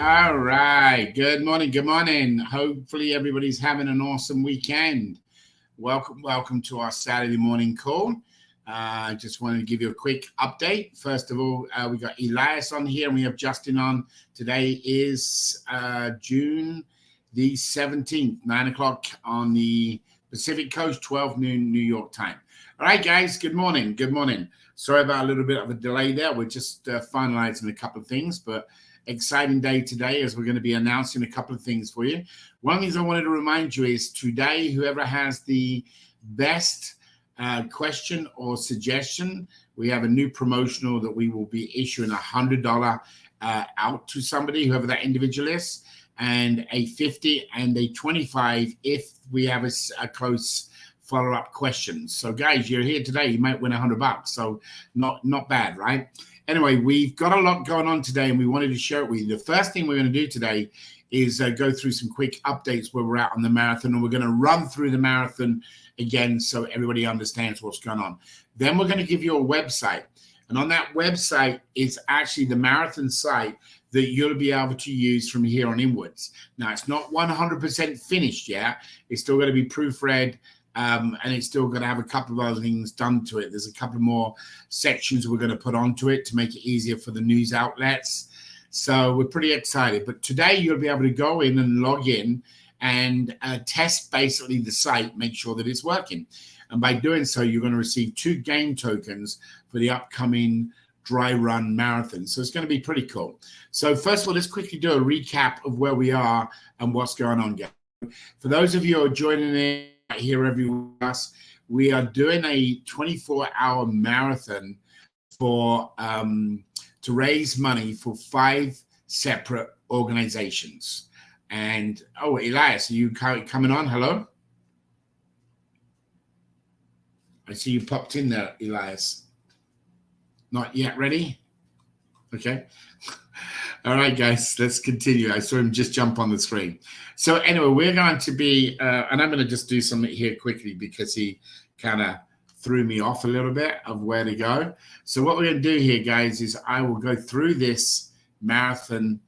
All right. Good morning. Good morning. Hopefully everybody's having an awesome weekend. Welcome to our Saturday morning call. I just wanted to give you a quick update. First of all, we got Elias on here and we have Justin on. Today is June the 17th, 9 o'clock on the Pacific Coast, 12 noon New York time. All right, guys. Good morning. Good morning. Sorry about a little bit of a delay there. We're just finalizing a couple of things, but exciting day today as we're going to be announcing a couple of things for you. One of the things I wanted to remind you is today, whoever has the best question or suggestion, we have a new promotional that we will be issuing $100 out to somebody, whoever that individual is, and a 50 and a 25 if we have a close follow-up question. So guys, you're here today, you might win $100. So not bad, right? Anyway, we've got a lot going on today and we wanted to share it with you. The first thing we're going to do today is go through some quick updates where we're at on the marathon, and we're going to run through the marathon again so everybody understands what's going on. Then we're going to give you a website, and on that website is actually the marathon site that you'll be able to use from here on inwards. Now, it's not 100% finished yet. It's still going to be proofread. And it's still going to have a couple of other things done to it. There's a couple more sections we're going to put onto it to make it easier for the news outlets. So we're pretty excited. But today you'll be able to go in and log in and test basically the site, make sure that it's working. And by doing so, you're going to receive 2 game tokens for the upcoming dry run marathon. So it's going to be pretty cool. So first of all, let's quickly do a recap of where we are and what's going on, guys. For those of you who are joining in here every week, we are doing a 24-hour marathon for to raise money for 5 separate organizations. And Elias, are you coming on? Hello, I see you popped in there, Elias. Not yet ready? Okay. All right, guys, let's continue. I saw him just jump on the screen. So anyway, we're going to be, and I'm going to just do something here quickly because he kind of threw me off a little bit of where to go. So what we're going to do here, guys, is I will go through this marathon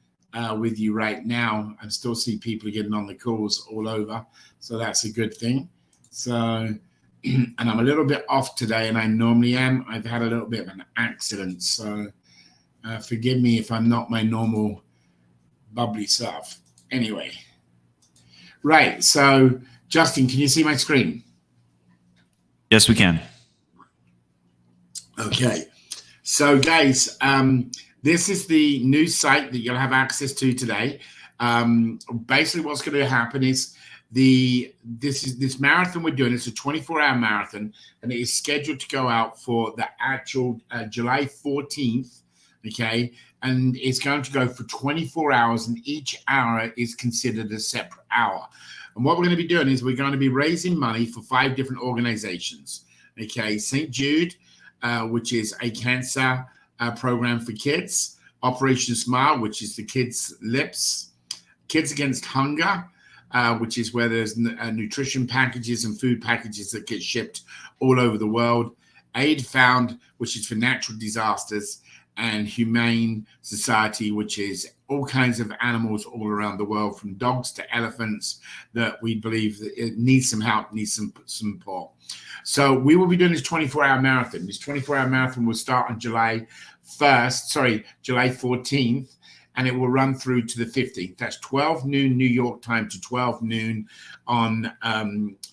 with you right now. I still see people getting on the calls all over, so that's a good thing. So, and I'm a little bit off today, and I normally am. I've had a little bit of an accident, so forgive me if I'm not my normal bubbly self. Anyway, right. So, Justin, can you see my screen? Yes, we can. Okay. So, guys, this is the new site that you'll have access to today. Basically, what's going to happen is this marathon we're doing. It's a 24-hour marathon, and it is scheduled to go out for the actual July 14th. Okay, and it's going to go for 24 hours, and each hour is considered a separate hour. And what we're going to be doing is we're going to be raising money for 5 different organizations. Okay, St. Jude, which is a cancer program for kids; Operation Smile, which is the kids' lips; Kids Against Hunger, which is where there's nutrition packages and food packages that get shipped all over the world; Aid Found, which is for natural disasters; and Humane Society, which is all kinds of animals all around the world, from dogs to elephants, that we believe that it needs some help, needs some support. So we will be doing this 24-hour marathon. This 24-hour marathon will start on July 14th, and it will run through to the 15th. That's 12 noon New York time to 12 noon on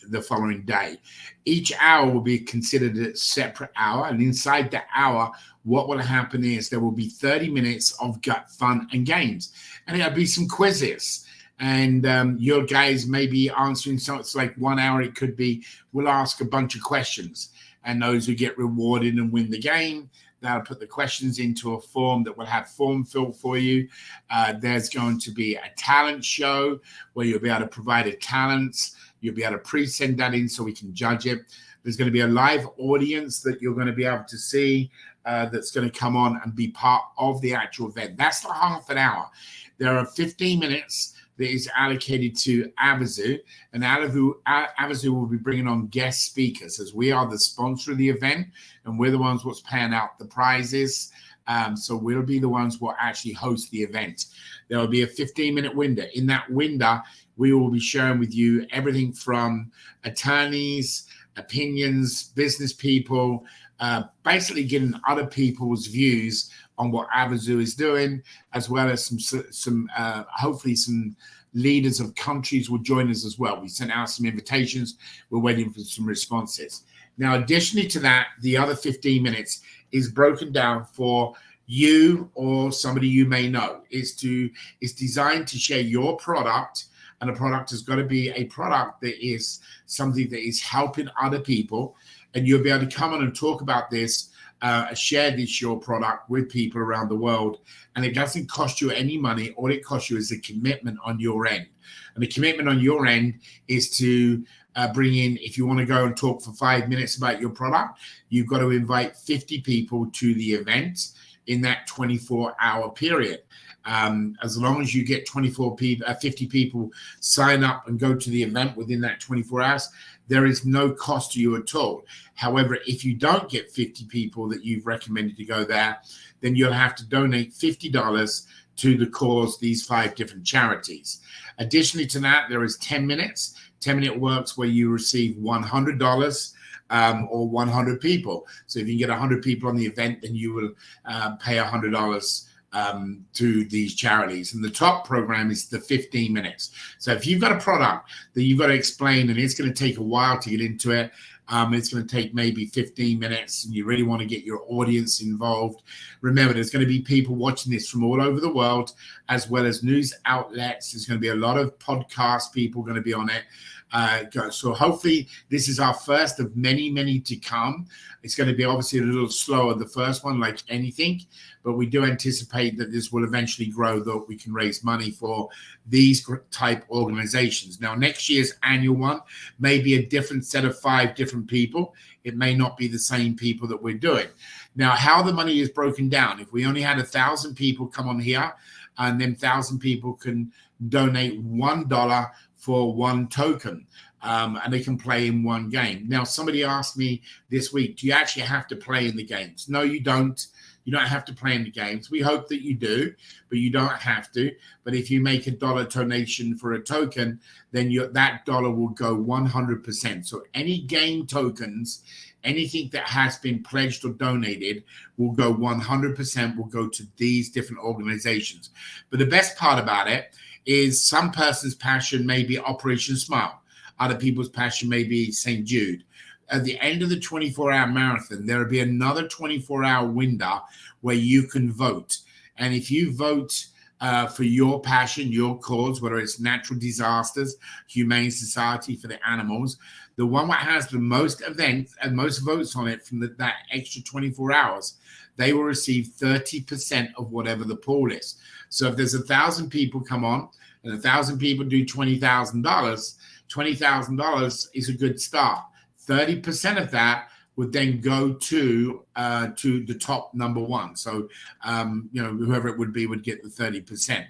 the following day. Each hour will be considered a separate hour, and inside the hour, what will happen is there will be 30 minutes of gut fun and games, and there'll be some quizzes. And your guys may be answering, so it's like 1 hour. It could be we'll ask a bunch of questions, and those who get rewarded and win the game, they'll put the questions into a form that will have form filled for you. There's going to be a talent show where you'll be able to provide a talent. You'll be able to pre-send that in so we can judge it. There's going to be a live audience that you're going to be able to see that's going to come on and be part of the actual event. That's the half an hour. There are 15 minutes that is allocated to Avazoo, and Avazoo will be bringing on guest speakers, as we are the sponsor of the event, and we're the ones what's paying out the prizes So we'll be the ones who will actually host the event. There will be a 15-minute window. In that window, we will be sharing with you everything from attorneys, opinions, business people, basically getting other people's views on what Avazoo is doing, as well as some hopefully some leaders of countries will join us as well. We sent out some invitations. We're waiting for some responses. Now, additionally to that, the other 15 minutes is broken down for you or somebody you may know. It's designed to share your product, and the product has got to be a product that is something that is helping other people, and you'll be able to come on and talk about this, share your product with people around the world, and it doesn't cost you any money. All it costs you is a commitment on your end, and the commitment on your end is to bring in, if you want to go and talk for 5 minutes about your product, you've got to invite 50 people to the event in that 24-hour period. As long as you get 50 people sign up and go to the event within that 24 hours, there is no cost to you at all. However, if you don't get 50 people that you've recommended to go there, then you'll have to donate $50 to the cause, these 5 different charities. Additionally to that, there is 10 minutes. 10-minute works where you receive $100 or 100 people. So if you can get 100 people on the event, then you will pay $100 to these charities. And the top program is the 15 minutes. So if you've got a product that you've got to explain, and it's going to take a while to get into it, it's going to take maybe 15 minutes, and you really want to get your audience involved. Remember, there's going to be people watching this from all over the world, as well as news outlets. There's going to be a lot of podcast people going to be on it. So hopefully this is our first of many, many to come. It's going to be obviously a little slower, the first one, like anything, but we do anticipate that this will eventually grow, though we can raise money for these type organizations. Now, next year's annual one may be a different set of 5 different people. It may not be the same people that we're doing. Now, how the money is broken down, if we only had 1,000 people come on here, and then 1,000 people can donate $1 for 1 token, and they can play in 1 game. Now, somebody asked me this week, do you actually have to play in the games? No, you don't. You don't have to play in the games. We hope that you do, but you don't have to. But if you make $1 donation for a token, then that dollar will go 100%. So any game tokens, anything that has been pledged or donated will go 100%, will go to these different organizations. But the best part about it is some person's passion may be Operation Smile. Other people's passion may be St. Jude. At the end of the 24-hour marathon, there will be another 24-hour window where you can vote. And if you vote for your passion, your cause, whether it's natural disasters, humane society for the animals, the one that has the most events and most votes on it from that extra 24 hours, they will receive 30% of whatever the pool is. So if there's 1,000 people come on and 1,000 people do $20,000, $20,000 is a good start. 30% of that would then go to the top number 1. So, whoever it would be would get the 30%.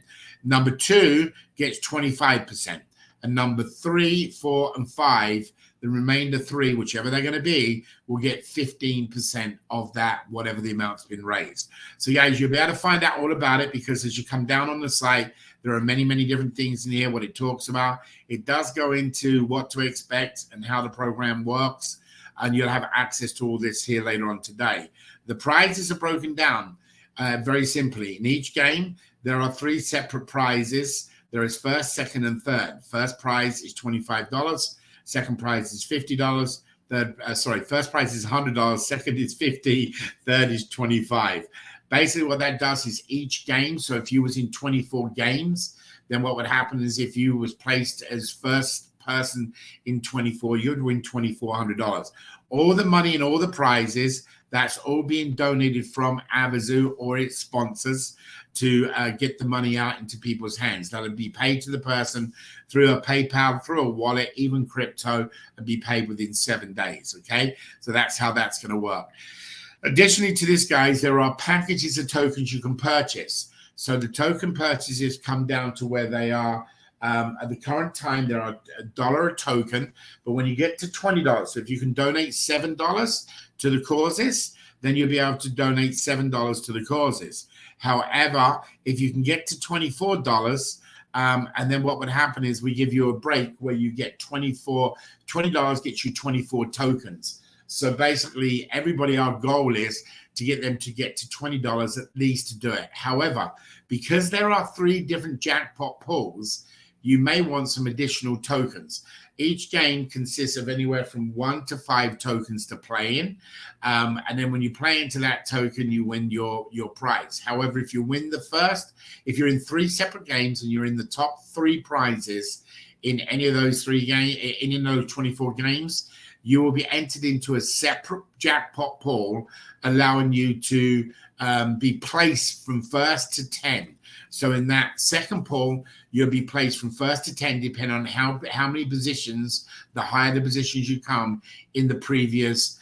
Number 2 gets 25%. And number 3, 4, and 5, the remainder 3, whichever they're going to be, will get 15% of that, whatever the amount's been raised. So, guys, you'll be able to find out all about it, because as you come down on the site, there are many, many different things in here, what it talks about. It does go into what to expect and how the program works, and you'll have access to all this here later on today. The prizes are broken down very simply. In each game, there are 3 separate prizes. There is first, second, and third. First prize is $25. Second prize is $50. First prize is $100. Second is $50. Third is $25. Basically, what that does is each game. So if you was in 24 games, then what would happen is if you was placed as first person in 24, you'd win $2,400. All the money and all the prizes, that's all being donated from Avazoo or its sponsors to get the money out into people's hands. That'll be paid to the person through a PayPal, through a wallet, even crypto, and be paid within 7 days, okay? So that's how that's going to work. Additionally to this, guys, there are packages of tokens you can purchase. So the token purchases come down to where they are. At the current time, there are $1 a token, but when you get to $20, so if you can donate $7 to the causes, then you'll be able to donate $7 to the causes. However, if you can get to $24, and then what would happen is we give you a break where you get $20 gets you 24 tokens. So basically, our goal is to get them to get to $20 at least to do it. However, because there are 3 different jackpot pools, you may want some additional tokens. Each game consists of anywhere from 1 to 5 tokens to play in. And then when you play into that token, you win your prize. However, if you win if you're in 3 separate games and you're in the top 3 prizes in any of those 3 games, in those 24 games, you will be entered into a separate jackpot pool, allowing you to be placed from 1st to 10. So in that second pool, you'll be placed from 1st to 10, depending on how many positions, the higher the positions you come in the previous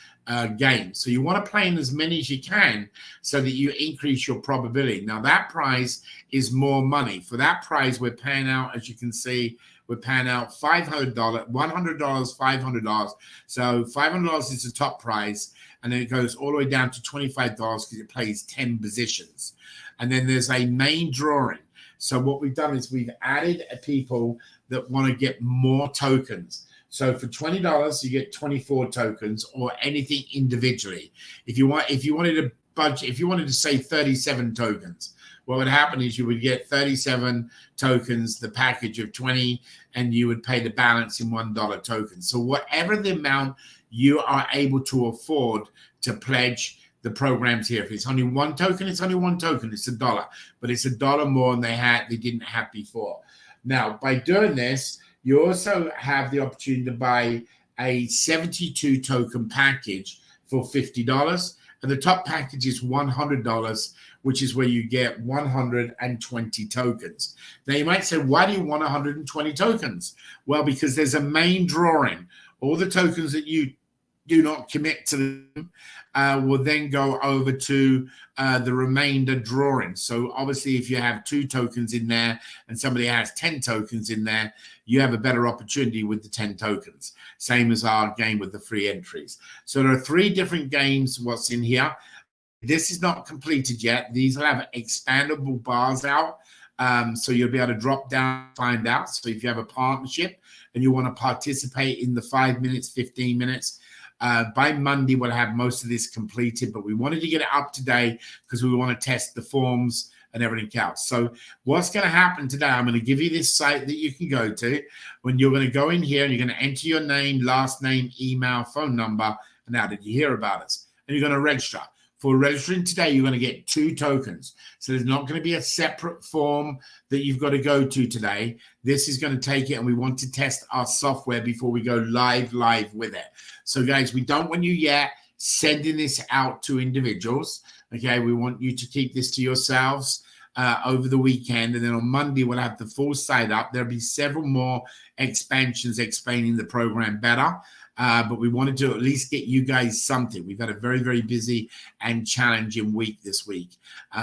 game. So you want to play in as many as you can so that you increase your probability. Now that prize is more money. For that prize, we're paying out, as you can see, we're paying out $500, $100, $500. So $500 is the top prize, and then it goes all the way down to $25 because it plays 10 positions. And then there's a main drawing. So what we've done is we've added people that want to get more tokens. So for $20, you get 24 tokens or anything individually. If you wanted to budget, if you wanted to say 37 tokens, what would happen is you would get 37 tokens, the package of 20, and you would pay the balance in $1 tokens. So whatever the amount you are able to afford to pledge the programs here. If it's only 1 token, it's only 1 token. It's $1, but it's $1 more than they didn't have before. Now, by doing this, you also have the opportunity to buy a 72 token package for $50. And the top package is $100, which is where you get 120 tokens. Now, you might say, why do you want 120 tokens? Well, because there's a main drawing. All the tokens that you do not commit to them will then go over to the remainder drawing. So obviously, if you have 2 tokens in there and somebody has 10 tokens in there, you have a better opportunity with the 10 tokens. Same as our game with the free entries. So there are 3 different games what's in here. This is not completed yet. These will have expandable bars out. So you'll be able to drop down, find out. So if you have a partnership and you want to participate in the 5 minutes, 15 minutes, by Monday, we'll have most of this completed, but we wanted to get it up today because we want to test the forms and everything else. So what's going to happen today, I'm going to give you this site that you can go to when you're going to go in here and you're going to enter your name, last name, email, phone number, and how did you hear about us? And you're going to register. For registering today, you're going to get 2 tokens. So there's not going to be a separate form that you've got to go to today. This is going to take it, and we want to test our software before we go live with it. So, guys, we don't want you yet sending this out to individuals. Okay, we want you to keep this to yourselves over the weekend. And then on Monday, we'll have the full site up. There'll be several more expansions explaining the program better. But we wanted to at least get you guys something. We've had a very, very busy and challenging week this week.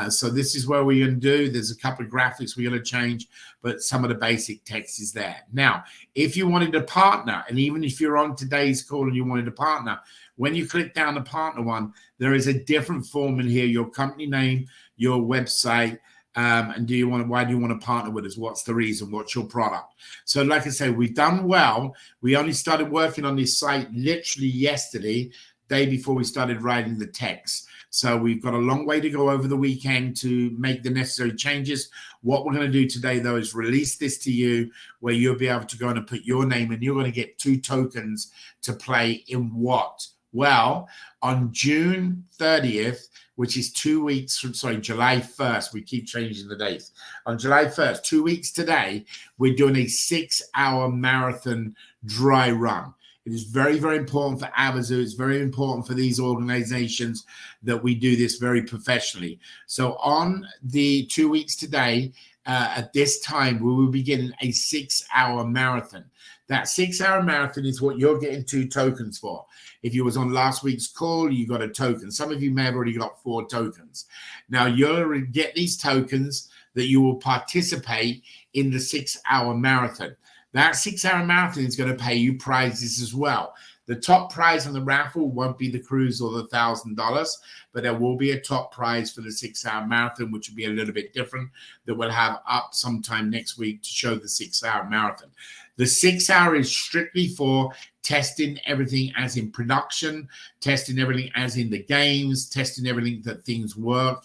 So this is what we're going to do. There's a couple of graphics we're going to change, but some of the basic text is there. Now, if you wanted to partner, and even if you're on today's call and you wanted to partner, when you click down the partner one, there is a different form in here, your company name, your website, and why do you want to partner with us? What's the reason? What's your product? So like I say, we've done well. We only started working on this site literally yesterday, day before we started writing the text. So we've got a long way to go over the weekend to make the necessary changes. What we're going to do today, though, is release this to you where you'll be able to go and put your name and you're going to get 2 tokens to play in what? Well, on June 30th, which is 2 weeks from, July 1st. We keep changing the dates. On July 1st, 2 weeks today, we're doing a 6-hour marathon dry run. It is very, very important for Avazoo. It's very important for these organizations that we do this very professionally. So on the 2 weeks today, at this time, we will be getting a 6-hour marathon. That 6-hour marathon is what you're getting 2 tokens for. If you was on last week's call, you got a token. Some of you may have already got 4 tokens. Now, you'll get these tokens that you will participate in the 6-hour marathon. That 6-hour marathon is going to pay you prizes as well. The top prize on the raffle won't be the cruise or the $1,000, but there will be a top prize for the 6-hour marathon, which will be a little bit different, that we'll have up sometime next week to show the 6-hour marathon. The 6-hour is strictly for testing everything as in production, testing everything as in the games, testing everything that things work.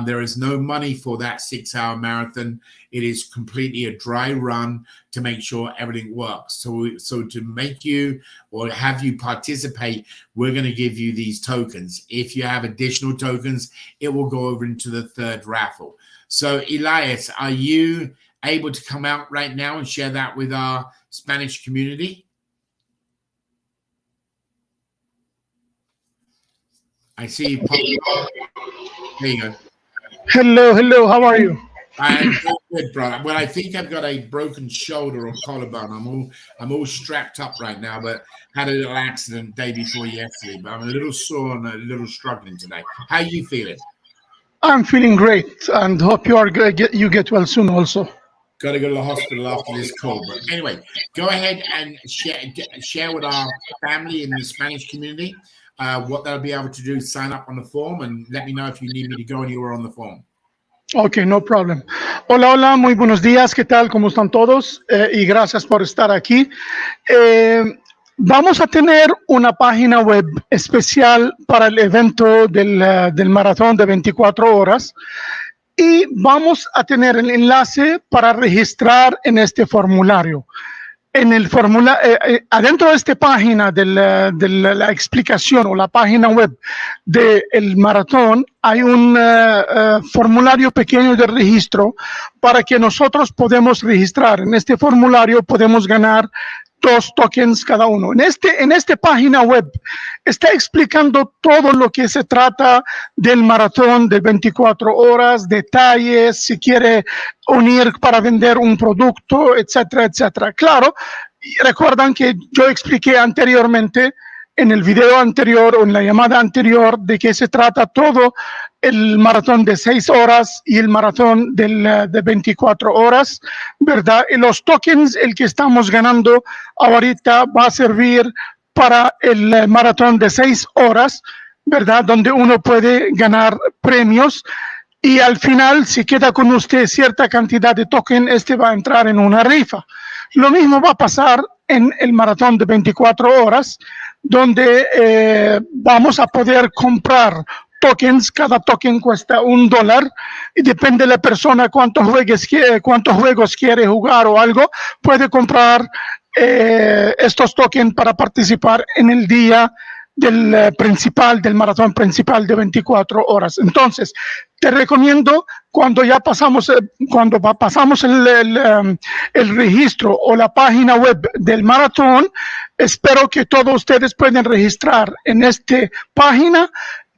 There is no money for that 6-hour marathon. It is completely a dry run to make sure everything works. So to make you or have you participate, we're going to give you these tokens. If you have additional tokens, it will go over into the third raffle. So Elias, are you able to come out right now and share that with our Spanish community? I see you. There you go. Hello. How are you? I'm good, brother. Well, I think I've got a broken shoulder or collarbone. I'm all strapped up right now, but had a little accident day before yesterday. But I'm a little sore and a little struggling today. How are you feeling? I'm feeling great, and hope you get well soon. Also, got to go to the hospital after this call. But anyway, go ahead and share with our family in the Spanish community what they'll be able to do. Sign up on the form and let me know if you need me to go anywhere on the form. Okay, no problem. Hola, muy buenos días. ¿Qué tal? ¿Cómo están todos? Y gracias por estar aquí. Vamos a tener una página web especial para el evento del maratón de 24 horas. Y vamos a tener el enlace para registrar en este formulario. En el formulario, adentro de esta página de la explicación o la página web del maratón, hay un formulario pequeño de registro para que nosotros podemos registrar. En este formulario podemos ganar 2 tokens cada uno. En esta página web está explicando todo lo que se trata del maratón de 24 horas, detalles, si quiere unir para vender un producto, etcétera, etcétera. Claro, recuerdan que yo expliqué anteriormente en el video anterior o en la llamada anterior de que se trata todo el maratón de 6 horas y el maratón de 24 horas, ¿verdad? Y los tokens, el que estamos ganando ahorita va a servir para el maratón de 6 horas, ¿verdad? Donde uno puede ganar premios. Y al final, si queda con usted cierta cantidad de token, va a entrar en una rifa. Lo mismo va a pasar en el maratón de 24 horas, donde vamos a poder comprar tokens. Cada token cuesta $1 y depende de la persona cuántos juegos quiere jugar o algo, puede comprar estos tokens para participar en el día del maratón principal de 24 horas. Entonces, te recomiendo cuando pasamos el registro o la página web del maratón, espero que todos ustedes puedan registrar en esta página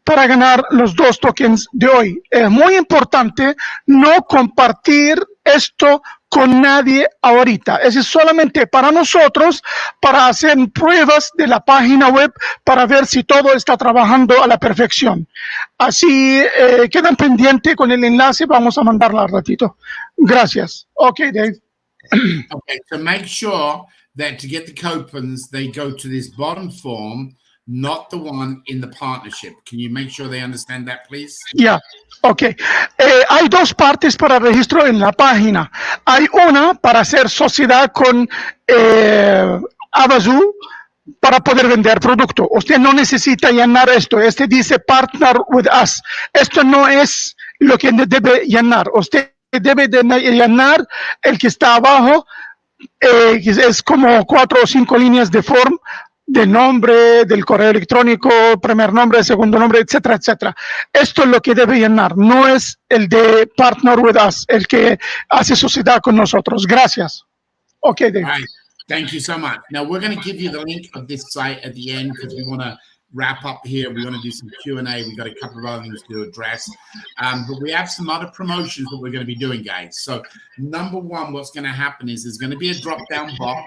para ganar los 2 tokens de hoy. Es muy importante no compartir esto con nadie ahorita. Eso es solamente para nosotros, para hacer pruebas de la página web, para ver si todo está trabajando a la perfección. Así quedan pendientes con el enlace, vamos a mandarla al ratito. Gracias. Okay, Dave. Okay, so make sure that to get the coupons, they go to this bottom form, not the one in the partnership. Can you make sure they understand that, please? Yeah. Ok, hay 2 partes para registro en la página. Hay una para hacer sociedad con Avazoo para poder vender producto. Usted no necesita llenar esto. Dice Partner with Us. Esto no es lo que debe llenar. Usted debe de llenar el que está abajo. Es como 4 o 5 líneas de form, del nombre, del correo electrónico, primer nombre, segundo nombre, etcétera, etcétera. Esto es lo que debe llenar, no es el de Partner with Us, el que hace sociedad con nosotros. Gracias. Okay, Dave. All right. Thank you so much. Now, we're going to give you the link of this site at the end because we want to wrap up here. We're going to do some Q&A. We've got a couple of other things to address. But we have some other promotions that we're going to be doing, guys. So number one, what's going to happen is there's going to be a drop-down box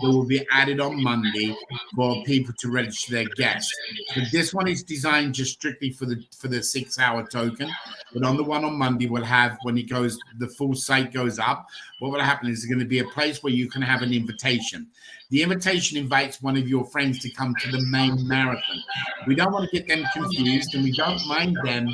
that will be added on Monday for people to register their guests. But this one is designed just strictly for the 6-hour token. But on the one on Monday, we'll have, when it goes, the full site goes up, what will happen is there's going to be a place where you can have an invitation. The invitation invites one of your friends to come to the main marathon. We don't want to get them confused, and we don't mind them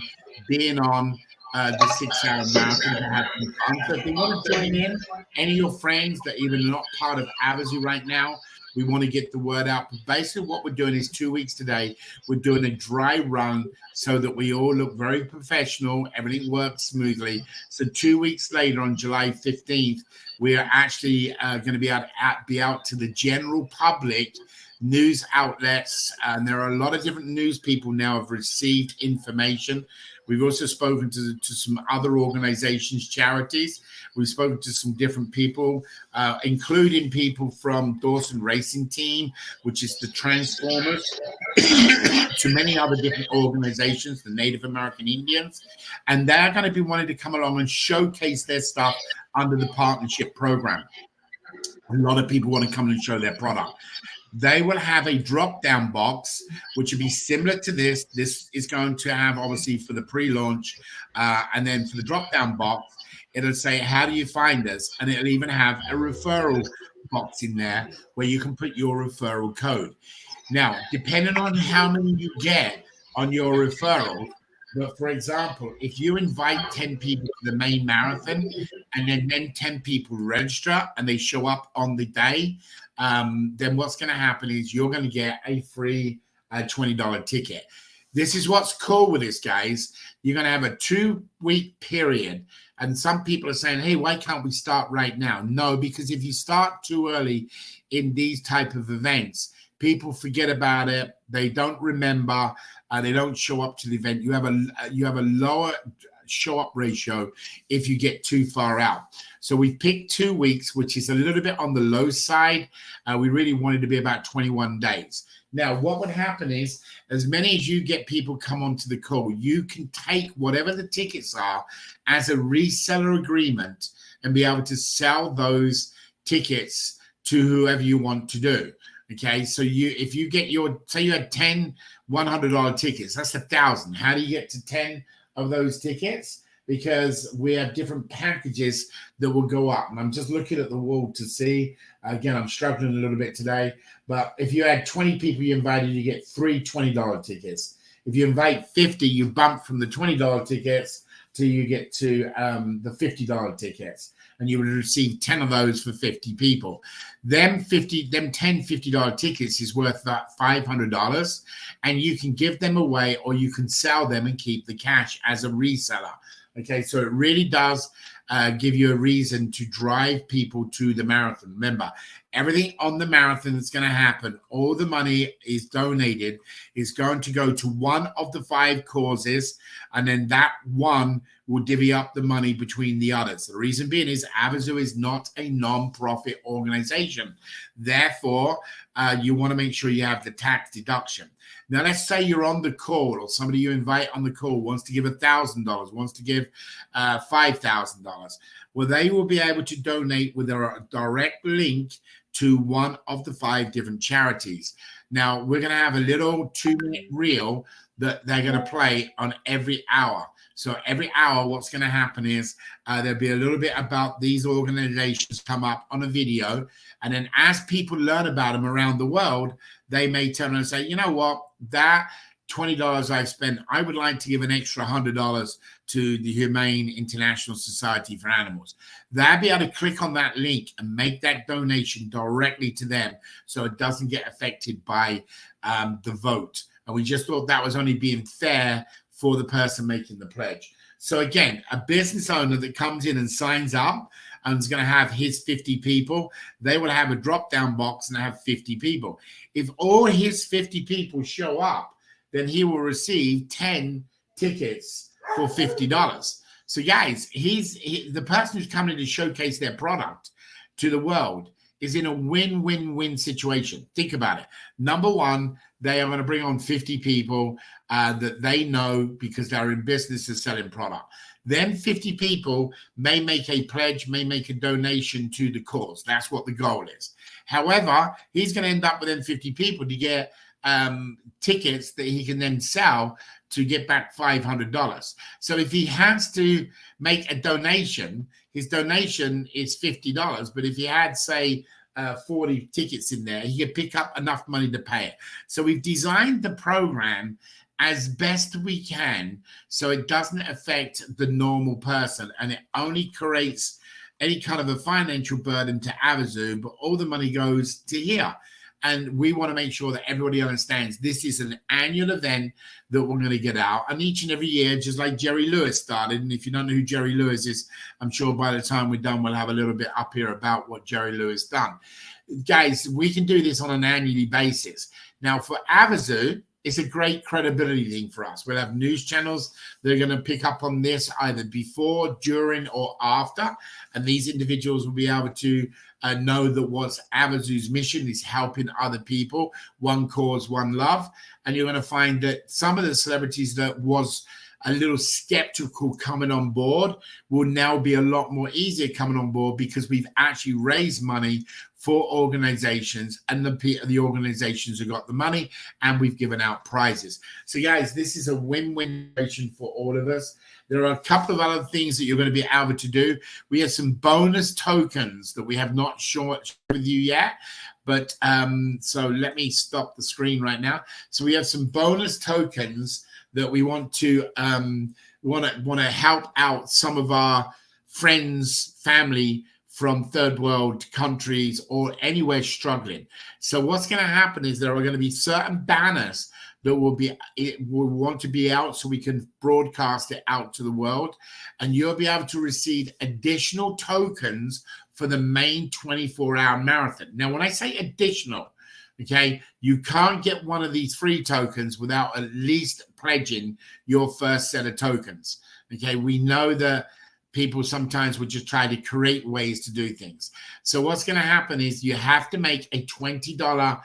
being on the 6-hour marathon to have some fun. So if they want to join in, any of your friends that even are not part of Avazoo right now, we want to get the word out. But basically what we're doing is 2 weeks today, we're doing a dry run so that we all look very professional, everything works smoothly. So 2 weeks later, on July 15th, we are actually going to be out to the general public, news outlets, and there are a lot of different news people now have received information. We've also spoken to some other organizations, charities. We've spoken to some different people, including people from Dawson Racing Team, which is the Transformers, to many other different organizations, the Native American Indians. And they're going to be wanting to come along and showcase their stuff under the partnership program. A lot of people want to come and show their product. They will have a drop-down box, which will be similar to this. This is going to have, obviously, for the pre-launch, and then for the drop-down box, it'll say, how do you find us? And it'll even have a referral box in there where you can put your referral code. Now, depending on how many you get on your referral, but for example, if you invite 10 people to the main marathon and then 10 people register and they show up on the day, then what's going to happen is you're going to get a free $20 ticket. This is what's cool with this, guys. You're going to have a 2-week period. And some people are saying, hey, why can't we start right now? No, because if you start too early in these type of events, people forget about it. They don't remember. They don't show up to the event. You have a lower show up ratio if you get too far out. So we picked 2 weeks, which is a little bit on the low side. We really wanted to be about 21 days. Now, what would happen is, as many as you get people come onto the call, you can take whatever the tickets are as a reseller agreement and be able to sell those tickets to whoever you want to do. Okay, so if you get say you had 10 $100 tickets, that's 1,000. How do you get to 10 of those tickets? Because we have different packages that will go up. And I'm just looking at the wall to see. Again, I'm struggling a little bit today. But if you had 20 people you invited, you get 3 $20 tickets. If you invite 50, you bump from the $20 tickets till you get to the $50 tickets. And you would receive 10 of those for 50 people. Them 10 $50 tickets is worth that $500, and you can give them away or you can sell them and keep the cash as a reseller. Okay, so it really does give you a reason to drive people to the marathon. Remember, everything on the marathon that's going to happen, all the money is donated, is going to go to one of the 5 causes, and then that one will divvy up the money between the others. The reason being is Avazoo is not a non-profit organization. Therefore, you want to make sure you have the tax deduction. Now, let's say you're on the call, or somebody you invite on the call wants to give $1,000, wants to give $5,000. Well, they will be able to donate with a direct link to one of the 5 different charities. Now, we're going to have a little 2-minute reel that they're going to play on every hour. So every hour, what's going to happen is there'll be a little bit about these organizations come up on a video. And then as people learn about them around the world, they may turn and say, you know what, that $20 I've spent, I would like to give an extra $100 to the Humane International Society for Animals. They'll be able to click on that link and make that donation directly to them so it doesn't get affected by the vote. And we just thought that was only being fair for the person making the pledge. So again, a business owner that comes in and signs up and is going to have his 50 people, they will have a drop-down box and have 50 people. If all his 50 people show up, then he will receive 10 tickets for $50. So guys, the person who's coming in to showcase their product to the world is in a win-win-win situation. Think about it. Number one, they are going to bring on 50 people that they know because they're in business of selling product. Then 50 people may make a pledge, may make a donation to the cause. That's what the goal is. However, he's going to end up with them 50 people to get tickets that he can then sell to get back $500. So if he has to make a donation, his donation is $50. But if he had, say, 40 tickets in there, he could pick up enough money to pay it. So we've designed the program as best we can so it doesn't affect the normal person, and it only creates any kind of a financial burden to Avazoo, but all the money goes to here. And we want to make sure that everybody understands this is an annual event that we're going to get out. And each and every year, just like Jerry Lewis started. And if you don't know who Jerry Lewis is, I'm sure by the time we're done, we'll have a little bit up here about what Jerry Lewis done. Guys, we can do this on an annually basis. Now, for Avazoo, it's a great credibility thing for us. We'll have news channels that are going to pick up on this either before, during, or after. And these individuals will be able to know that what's Avazoo's mission is helping other people, one cause, one love. And you're going to find that some of the celebrities that was a little skeptical coming on board will now be a lot more easier coming on board because we've actually raised money for organizations, and the organizations have got the money, and we've given out prizes. So guys, this is a win-win situation for all of us. There are a couple of other things that you're going to be able to do. We have some bonus tokens that we have not shared with you yet. But so let me stop the screen right now. So we have some bonus tokens that we want to help out some of our friends, family from third world countries or anywhere struggling. So what's going to happen is there are going to be certain banners that will want to be out so we can broadcast it out to the world, and you'll be able to receive additional tokens for the main 24-hour marathon. Now, when I say additional, okay, you can't get one of these free tokens without at least pledging your first set of tokens. Okay, we know that people sometimes would just try to create ways to do things. So what's going to happen is you have to make a $20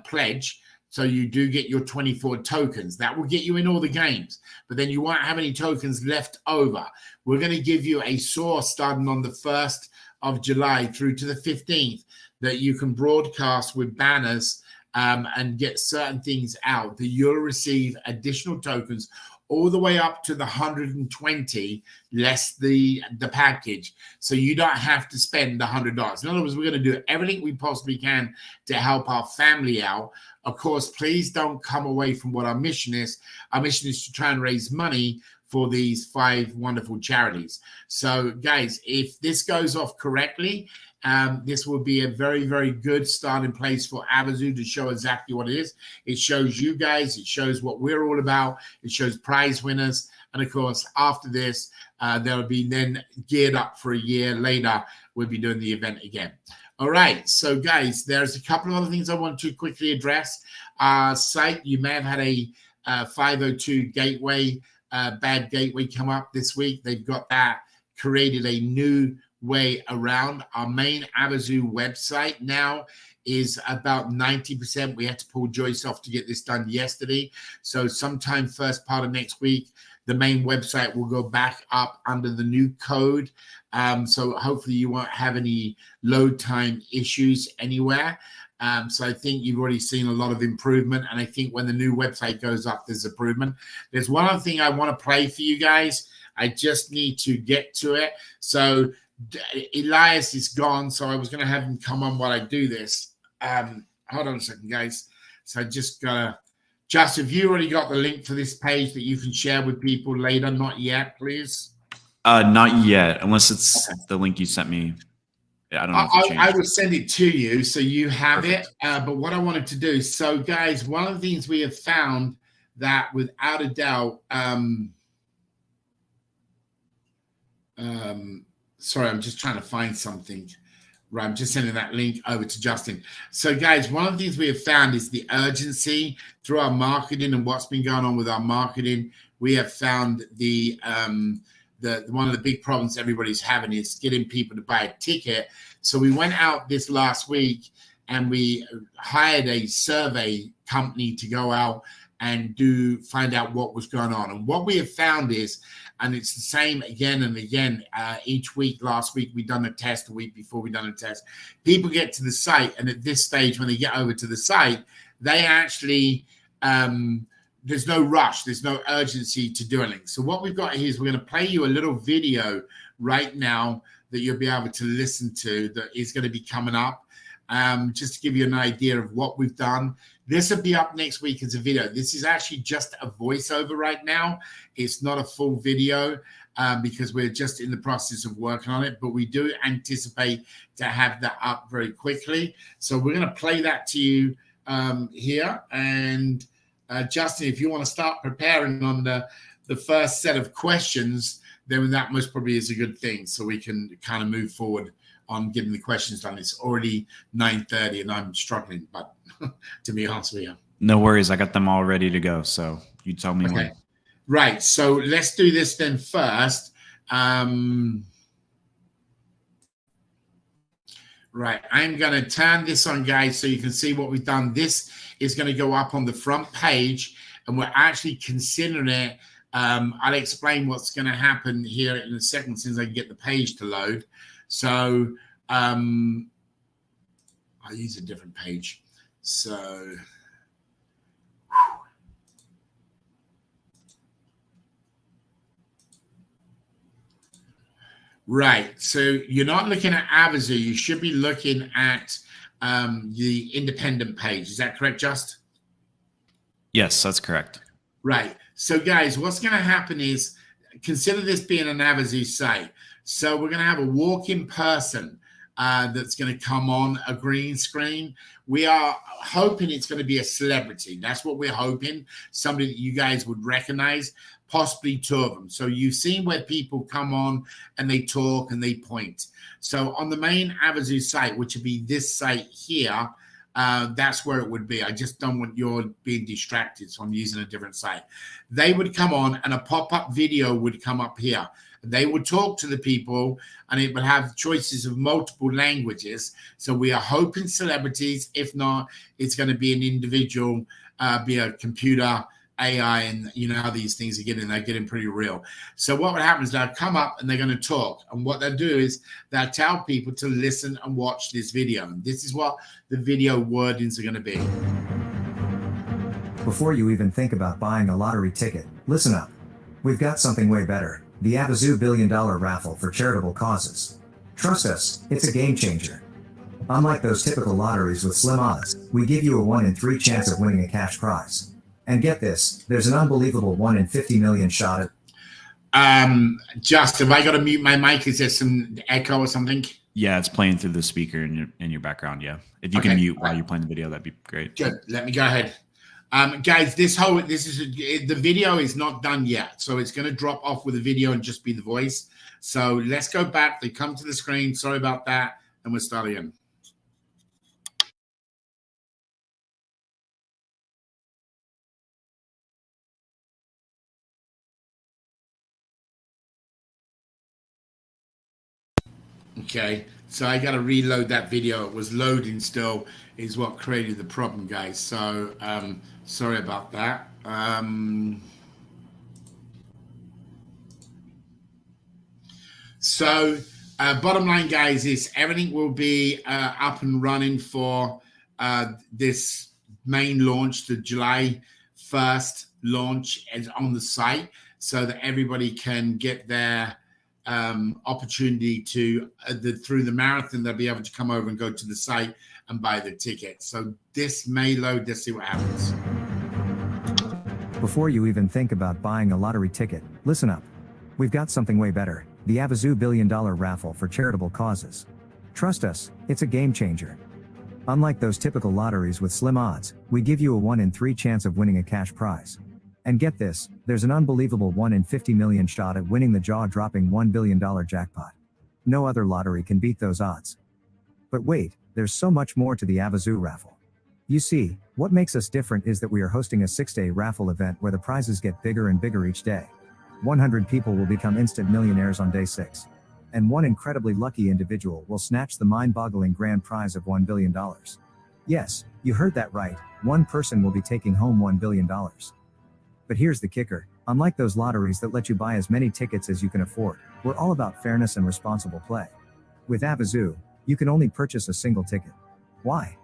pledge. So you do get your 24 tokens. That will get you in all the games, but then you won't have any tokens left over. We're going to give you a source starting on the 1st of July through to the 15th that you can broadcast with banners and get certain things out that you'll receive additional tokens all the way up to the 120 less the package. So you don't have to spend the $100. In other words, we're going to do everything we possibly can to help our family out. Of course, please don't come away from what our mission is. Our mission is to try and raise money for these 5 wonderful charities. So guys, if this goes off correctly, this will be a very, very good starting place for Avazoo to show exactly what it is. It shows you guys, it shows what we're all about, it shows prize winners. And of course, after this, they'll be then geared up for a year later. We'll be doing the event again. All right, so guys, there's a couple of other things I want to quickly address. Site, you may have had a 502 gateway, bad gateway come up this week. They've got that created a new way around. Our main Avazoo website now is about 90%. We had to pull Joyce off to get this done yesterday. So sometime first part of next week, the main website will go back up under the new code. So hopefully you won't have any load time issues anywhere. So I think you've already seen a lot of improvement. And I think when the new website goes up, there's improvement. There's one other thing I want to play for you guys. I just need to get to it. So Elias is gone, so I was going to have him come on while I do this. Hold on a second, guys. So I just gotta. Just, have you already got the link for this page that you can share with people later? Not yet, please. Not yet, unless it's the link you sent me. I don't know. I will send it to you so you have it. But what I wanted to do, so guys, one of the things we have found that without a doubt, sorry, I'm just trying to find something. Right, I'm just sending that link over to Justin. So, guys, one of the things we have found is the urgency through our marketing and what's been going on with our marketing. We have found the one of the big problems everybody's having is getting people to buy a ticket. So we went out this last week and we hired a survey company to go out and find out what was going on. And what we have found is, and it's the same again and again, each week. Last week, we've done a test. A week before, we've done a test. People get to the site, and at this stage, when they get over to the site, they actually there's no rush, there's no urgency to do anything. So what we've got here is we're going to play you a little video right now that you'll be able to listen to that is going to be coming up, just to give you an idea of what we've done. This will be up next week as a video. This is actually just a voiceover right now. It's not a full video because we're just in the process of working on it, but we do anticipate to have that up very quickly. So we're going to play that to you here. And Justin, if you want to start preparing on the first set of questions, then that most probably is a good thing. So we can kind of move forward on getting the questions done. It's already 9:30 and I'm struggling, but to be honest with you. No worries. I got them all ready to go. So you tell me when. Right. So let's do this then first. Right. I'm going to turn this on, guys, so you can see what we've done. This is going to go up on the front page, and we're actually considering it. I'll explain what's going to happen here in a second since I can get the page to load. So I'll use a different page. So right. So you're not looking at Avazoo. You should be looking at the independent page. Is that correct, Just? Yes, that's correct. Right. So, guys, what's going to happen is consider this being an Avazoo site. So we're going to have a walk-in person that's going to come on a green screen. We are hoping it's going to be a celebrity. That's what we're hoping. Somebody that you guys would recognize, possibly two of them. So you've seen where people come on and they talk and they point. So on the main Avazoo site, which would be this site here, that's where it would be. I just don't want you being distracted, so I'm using a different site. They would come on and a pop-up video would come up here. They would talk to the people and it would have choices of multiple languages. So we are hoping celebrities. If not, it's going to be an individual, be a computer, AI, and you know how these things are getting, they're getting pretty real. So what would happen is they'll come up and they're going to talk. And what they'll do is they'll tell people to listen and watch this video. And this is what the video wordings are going to be. Before you even think about buying a lottery ticket, listen up. We've got something way better. The Avazoo Billion Dollar Raffle for charitable causes. Trust us, it's a game changer. Unlike those typical lotteries with slim odds, we give you a 1 in 3 chance of winning a cash prize. And get this, there's an unbelievable 1 in 50 million shot at... Just, have I got to mute my mic? Is there some echo or something? Yeah, it's playing through the speaker in your background. Yeah, if you can mute while you're playing the video, that'd be great. Good. Let me go ahead. Guys, the video is not done yet, so it's going to drop off with the video and just be the voice. So let's go back. They come to the screen. Sorry about that, and we'll start again. Okay, so I got to reload that video. It was loading still, is what created the problem, guys. So sorry about that. So bottom line, guys, is everything will be up and running for this main launch, the July 1st launch is on the site, so that everybody can get their opportunity to through the marathon. They'll be able to come over and go to the site and buy the ticket. So this may load. Let's see what happens. Before you even think about buying a lottery ticket, listen up. We've got something way better. The Avazoo Billion Dollar Raffle for charitable causes. Trust us, it's a game changer. Unlike those typical lotteries with slim odds, we give you a 1 in 3 chance of winning a cash prize. And get this, there's an unbelievable 1 in 50 million shot at winning the jaw-dropping $1 billion jackpot. No other lottery can beat those odds. But wait, there's so much more to the Avazoo raffle. You see, what makes us different is that we are hosting a 6-day raffle event where the prizes get bigger and bigger each day. 100 people will become instant millionaires on day 6. And one incredibly lucky individual will snatch the mind-boggling grand prize of $1 billion. Yes, you heard that right, one person will be taking home $1 billion. But here's the kicker, unlike those lotteries that let you buy as many tickets as you can afford, we're all about fairness and responsible play. With Avazoo, you can only purchase a single ticket. Why?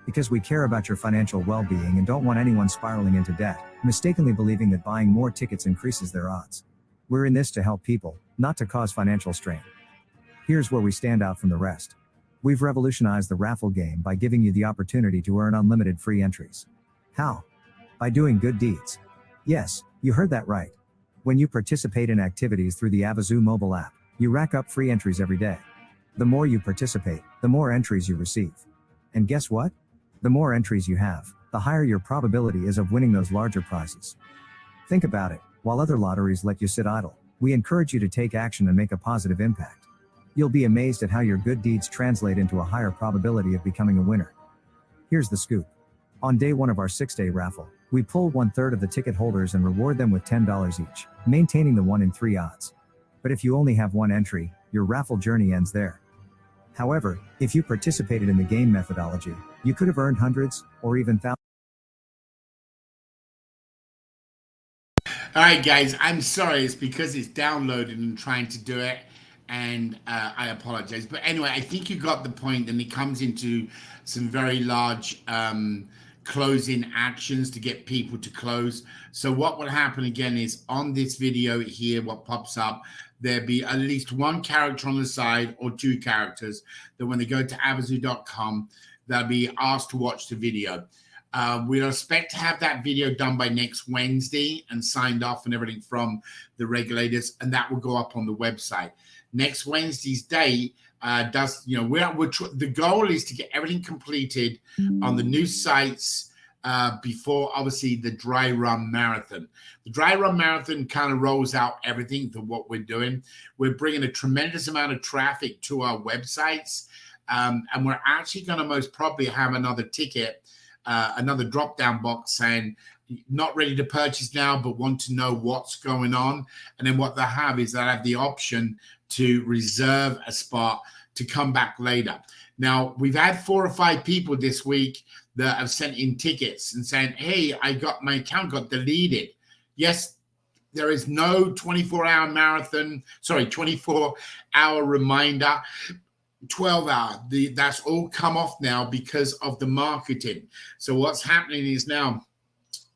Because we care about your financial well-being and don't want anyone spiraling into debt, mistakenly believing that buying more tickets increases their odds. We're in this to help people, not to cause financial strain. Here's where we stand out from the rest. We've revolutionized the raffle game by giving you the opportunity to earn unlimited free entries. How? By doing good deeds. Yes, you heard that right. When you participate in activities through the Avazoo mobile app, you rack up free entries every day. The more you participate, the more entries you receive. And guess what? The more entries you have, the higher your probability is of winning those larger prizes. Think about it. While other lotteries let you sit idle, we encourage you to take action and make a positive impact. You'll be amazed at how your good deeds translate into a higher probability of becoming a winner. Here's the scoop. On day 1 of our 6-day raffle, we pull 1/3 of the ticket holders and reward them with $10 each, maintaining the 1 in 3 odds. But if you only have 1 entry, your raffle journey ends there. However, if you participated in the game methodology, you could have earned hundreds or even thousands. All right, guys, I'm sorry. It's because it's downloaded and trying to do it, and I apologize. But anyway, I think you got the point, and it comes into some very large closing actions to get people to close. So what will happen again is on this video here, what pops up, there'll be at least 1 character on the side or 2 characters that when they go to avazoo.com, they'll be asked to watch the video. We expect to have that video done by next Wednesday and signed off and everything from the regulators, and that will go up on the website. Next Wednesday's date the goal is to get everything completed on the new sites before obviously the dry run marathon. The dry run marathon kind of rolls out everything to what we're doing. We're bringing a tremendous amount of traffic to our websites, and we're actually going to most probably have another ticket, another drop down box saying not ready to purchase now but want to know what's going on. And then what they have is they have the option to reserve a spot to come back later. Now, we've had 4 or 5 people this week that have sent in tickets and saying, hey, my account got deleted. Yes, there is no 24-hour marathon, 24-hour reminder, 12-hour. That's all come off now because of the marketing. So what's happening is now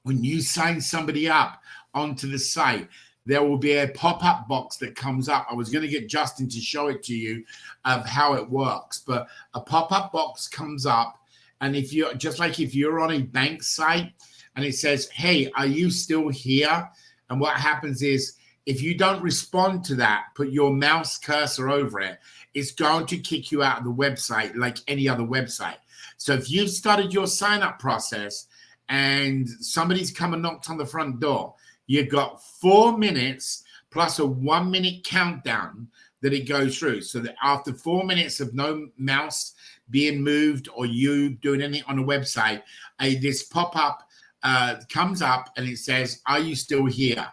when you sign somebody up onto the site, there will be a pop-up box that comes up. I was going to get Justin to show it to you of how it works, but a pop-up box comes up, and if you're on a bank site and it says, hey, are you still here? And what happens is if you don't respond to that, put your mouse cursor over it, it's going to kick you out of the website like any other website. So if you've started your sign-up process and somebody's come and knocked on the front door, you've got 4 minutes plus a 1-minute countdown that it goes through. So that after 4 minutes of no mouse being moved or you doing anything on the website, this pop-up comes up and it says, are you still here?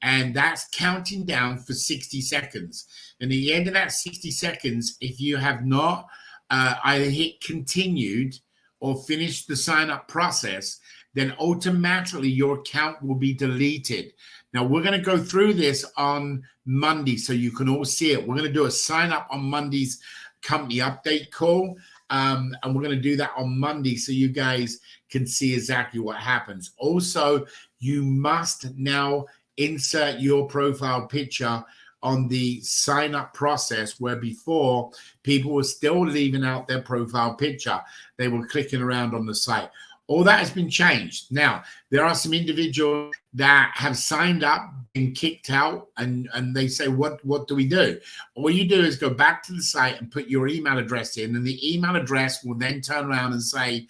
And that's counting down for 60 seconds. And at the end of that 60 seconds, if you have not either hit continued or finished the sign-up process, then automatically your account will be deleted. Now, we're going to go through this on Monday so you can all see it. We're going to do a sign-up on Monday's company update call, and we're going to do that on Monday so you guys can see exactly what happens. Also, you must now insert your profile picture on the sign-up process, where before people were still leaving out their profile picture. They were clicking around on the site. All that has been changed. Now, there are some individuals that have signed up and kicked out, and they say, what do we do? All you do is go back to the site and put your email address in, and the email address will then turn around and say,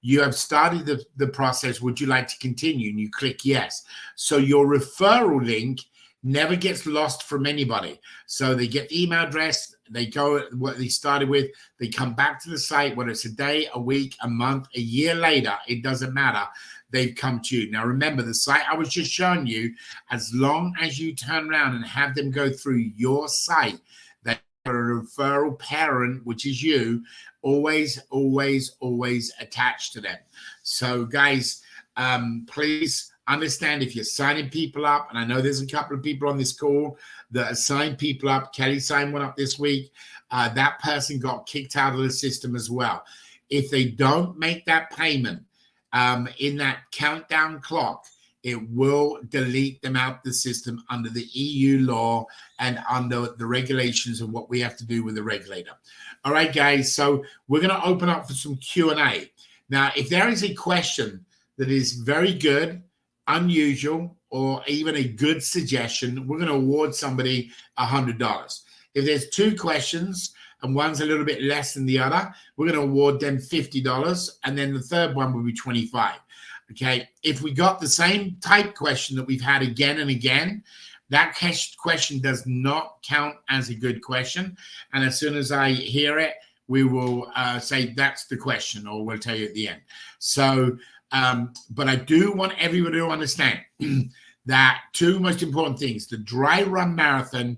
you have started the process. Would you like to continue? And you click yes. So your referral link never gets lost from anybody. So they get the email address, they go what they started with, they come back to the site, whether it's a day, a week, a month, a year later, it doesn't matter. They've come to you. Now, remember, the site I was just showing you, as long as you turn around and have them go through your site, they are a referral parent, which is you, always, always, always attached to them. So, guys, please understand, if you're signing people up, and I know there's a couple of people on this call that have signed people up. Kelly signed one up this week. That person got kicked out of the system as well. If they don't make that payment in that countdown clock, it will delete them out the system under the EU law and under the regulations of what we have to do with the regulator. All right, guys. So we're going to open up for some Q&A. Now, if there is a question that is very good, unusual, or even a good suggestion, we're going to award somebody $100. If there's two questions and one's a little bit less than the other, we're going to award them $50, and then the third one will be $25. Okay, if we got the same type question that we've had again and again, that question does not count as a good question. And as soon as I hear it, we will say that's the question, or we'll tell you at the end. So, but I do want everybody to understand that two most important things. The dry run marathon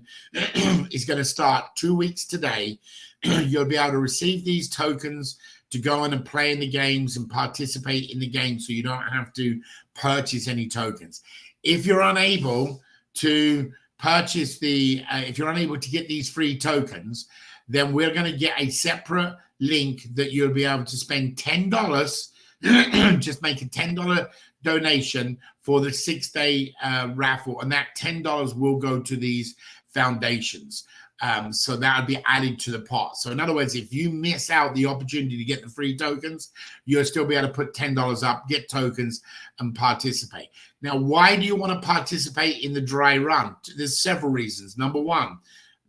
is going to start 2 weeks today. You'll be able to receive these tokens to go on and play in the games and participate in the game, so you don't have to purchase any tokens. If you're unable to purchase if you're unable to get these free tokens, then we're going to get a separate link that you'll be able to spend $10, just make a $10 donation for the 6-day raffle, and that $10 will go to these foundations. So that would be added to the pot. So in other words, if you miss out the opportunity to get the free tokens, you'll still be able to put $10 up, get tokens, and participate. Now, why do you want to participate in the dry run? There's several reasons. Number one,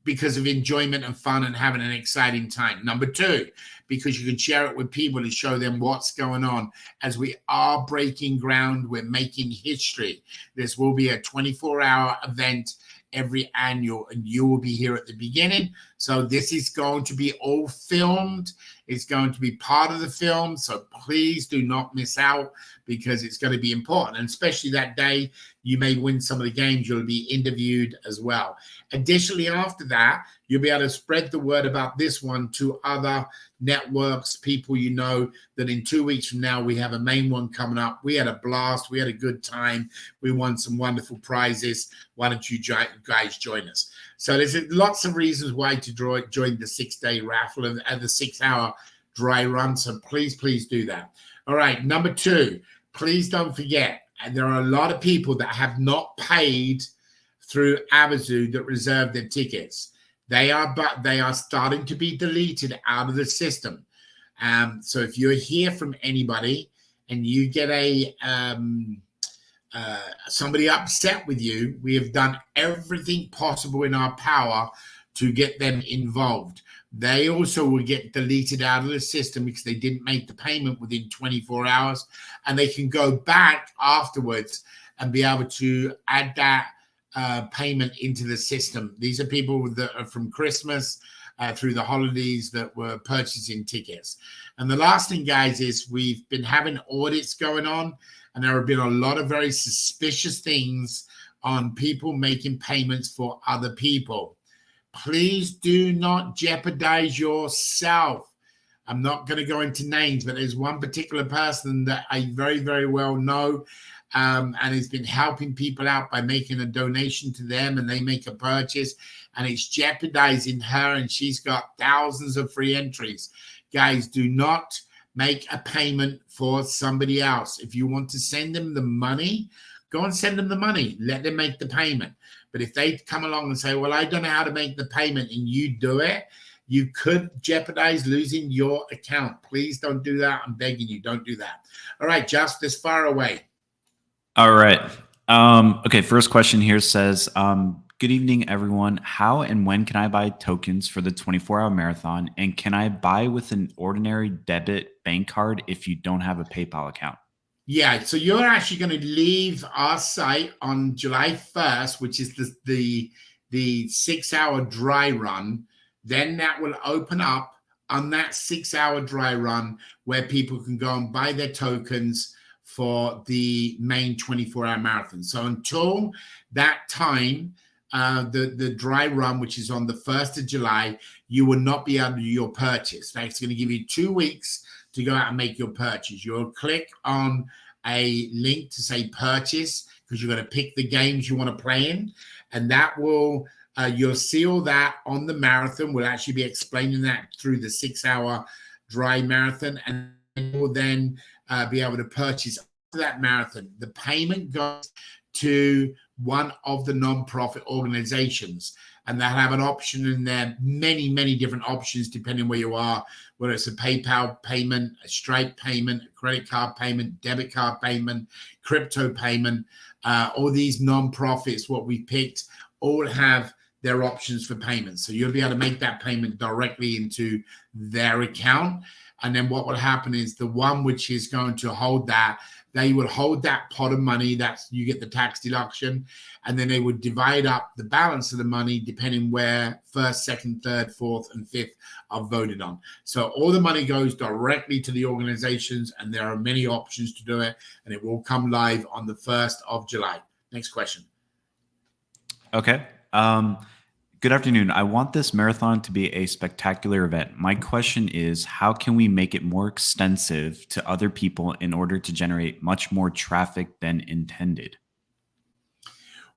because of enjoyment and fun and having an exciting time. Number two, because you can share it with people to show them what's going on. As we are breaking ground, we're making history. This will be a 24-hour event every annual, and you will be here at the beginning. So this is going to be all filmed. It's going to be part of the film. So please do not miss out, because it's going to be important. And especially that day, you may win some of the games. You'll be interviewed as well. Additionally, after that, you'll be able to spread the word about this one to other networks, people you know, that in 2 weeks from now, we have a main one coming up. We had a blast. We had a good time. We won some wonderful prizes. Why don't you guys join us? So there's lots of reasons why to join the 6-day raffle and the 6-hour dry run. So please do that. All right. Number two, please don't forget, and there are a lot of people that have not paid through Avazoo that reserved their tickets. They are starting to be deleted out of the system. So if you're here from anybody and you get somebody upset with you, we have done everything possible in our power to get them involved. They also will get deleted out of the system because they didn't make the payment within 24 hours, and they can go back afterwards and be able to add that payment into the system. These are people that are from Christmas through the holidays that were purchasing tickets. And the last thing, guys, is we've been having audits going on, and there have been a lot of very suspicious things on people making payments for other people. Please do not jeopardize yourself. I'm not going to go into names, but there's one particular person that I very, very well know, and has been helping people out by making a donation to them, and they make a purchase, and it's jeopardizing her, and she's got thousands of free entries. Guys, do not make a payment for somebody else. If you want to send them the money, go and send them the money. Let them make the payment. But if they come along and say, well, I don't know how to make the payment, and you do it, you could jeopardize losing your account. Please don't do that. I'm begging you, don't do that. All right, Just this far away. All right. Okay, first question here says, good evening, everyone. How and when can I buy tokens for the 24-hour marathon? And can I buy with an ordinary debit bank card if you don't have a PayPal account? Yeah, so you're actually going to leave our site on July 1st, which is the 6-hour dry run. Then that will open up on that 6-hour dry run where people can go and buy their tokens for the main 24-hour marathon. So until that time, the dry run, which is on the 1st of July, you will not be able to do your purchase. That's going to give you 2 weeks to go out and make your purchase. You'll click on a link to say purchase, because you're going to pick the games you want to play in, and that will you'll see all that on the marathon. We'll actually be explaining that through the 6-hour dry marathon, and you'll then be able to purchase after that marathon. The payment goes to one of the non-profit organizations, and they'll have an option in there, many different options depending where you are, whether it's a PayPal payment, a Stripe payment, a credit card payment, debit card payment, crypto payment. All these non-profits, what we picked, all have their options for payment. So you'll be able to make that payment directly into their account. And then what will happen is the one which is going to hold that, they would hold that pot of money, that's you get the tax deduction, and then they would divide up the balance of the money depending where first, second, third, fourth, and fifth are voted on. So all the money goes directly to the organizations, and there are many options to do it, and it will come live on the 1st of July. Next question. Okay. Good afternoon. I want this marathon to be a spectacular event. My question is, how can we make it more extensive to other people in order to generate much more traffic than intended?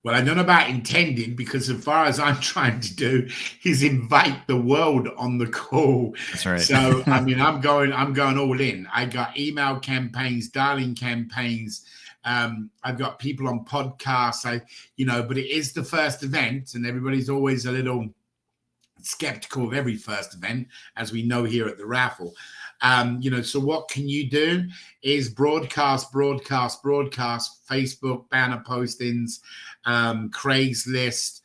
Well, I don't know about intended, because as far as I'm trying to do is invite the world on the call. That's right. So, I mean, I'm going all in. I got email campaigns, dialing campaigns. I've got people on podcasts, but it is the first event, and everybody's always a little skeptical of every first event, as we know here at the raffle. So what can you do is broadcast, Facebook, banner postings, Craigslist,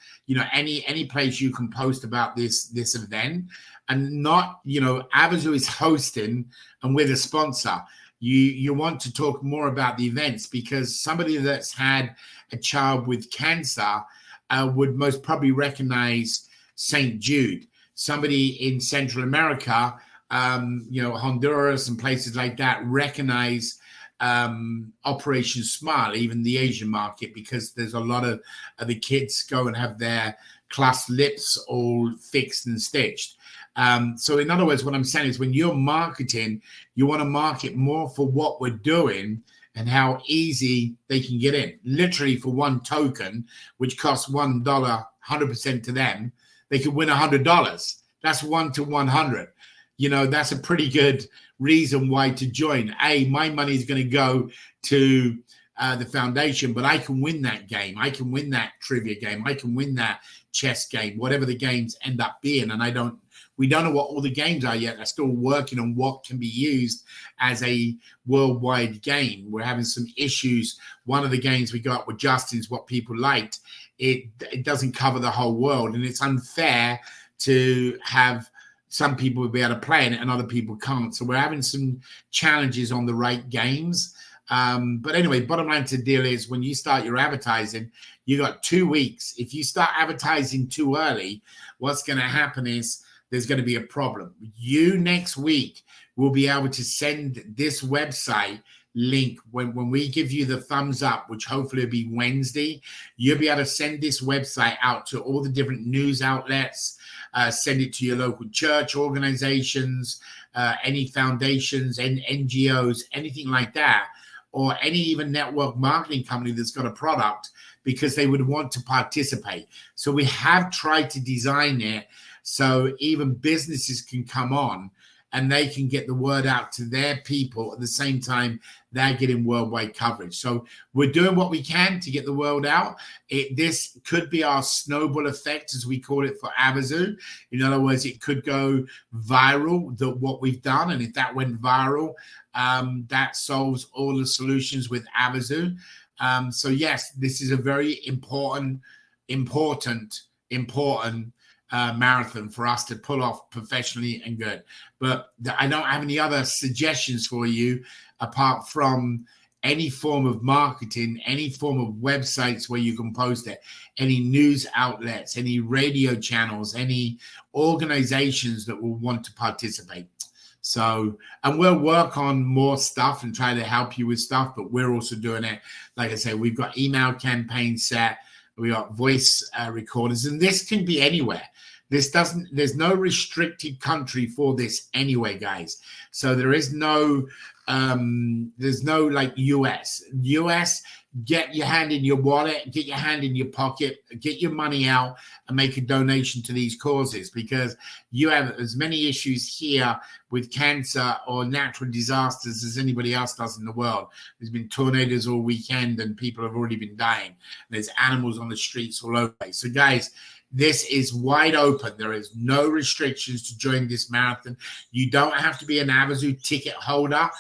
any place you can post about this event, and not, Avazoo is hosting and we're the sponsor. You want to talk more about the events, because somebody that's had a child with cancer would most probably recognize St. Jude. Somebody in Central America, Honduras and places like that recognize Operation Smile, even the Asian market, because there's a lot of the kids go and have their clasped lips all fixed and stitched. So in other words, what I'm saying is, when you're marketing, you want to market more for what we're doing and how easy they can get in. Literally, for one token, which costs $1, 100% to them, they could win $100. That's 1 to 100. That's a pretty good reason why to join. My money is going to go to the foundation, but I can win that game. I can win that trivia game. I can win that chess game, whatever the games end up being. And we don't know what all the games are yet. They're still working on what can be used as a worldwide game. We're having some issues. One of the games we got with Justin's what people liked. It doesn't cover the whole world, and it's unfair to have some people be able to play in it and other people can't. So we're having some challenges on the right games. But anyway, bottom line to the deal is, when you start your advertising, you got 2 weeks. If you start advertising too early, what's going to happen is there's going to be a problem. You next week will be able to send this website link when we give you the thumbs up, which hopefully will be Wednesday. You'll be able to send this website out to all the different news outlets, send it to your local church organizations, any foundations and NGOs, anything like that, or any even network marketing company that's got a product, because they would want to participate. So we have tried to design it so even businesses can come on and they can get the word out to their people at the same time they're getting worldwide coverage. So we're doing what we can to get the word out. This could be our snowball effect, as we call it, for Avazoo. In other words, it could go viral, what we've done. And if that went viral, that solves all the solutions with Avazoo. So yes, this is a very important marathon for us to pull off professionally and good. But I don't have any other suggestions for you apart from any form of marketing, any form of websites where you can post it, any news outlets, any radio channels, any organizations that will want to participate. So, and we'll work on more stuff and try to help you with stuff, but we're also doing it. Like I said, we've got email campaigns set. We got voice recorders, and this can be anywhere. There's no restricted country for this anyway, guys. So there's no like US, get your hand in your wallet, get your hand in your pocket, get your money out and make a donation to these causes, because you have as many issues here with cancer or natural disasters as anybody else does in the world. There's been tornadoes all weekend and people have already been dying. There's animals on the streets all over. So guys, this is wide open. There is no restrictions to join this marathon. You don't have to be an Avazoo ticket holder.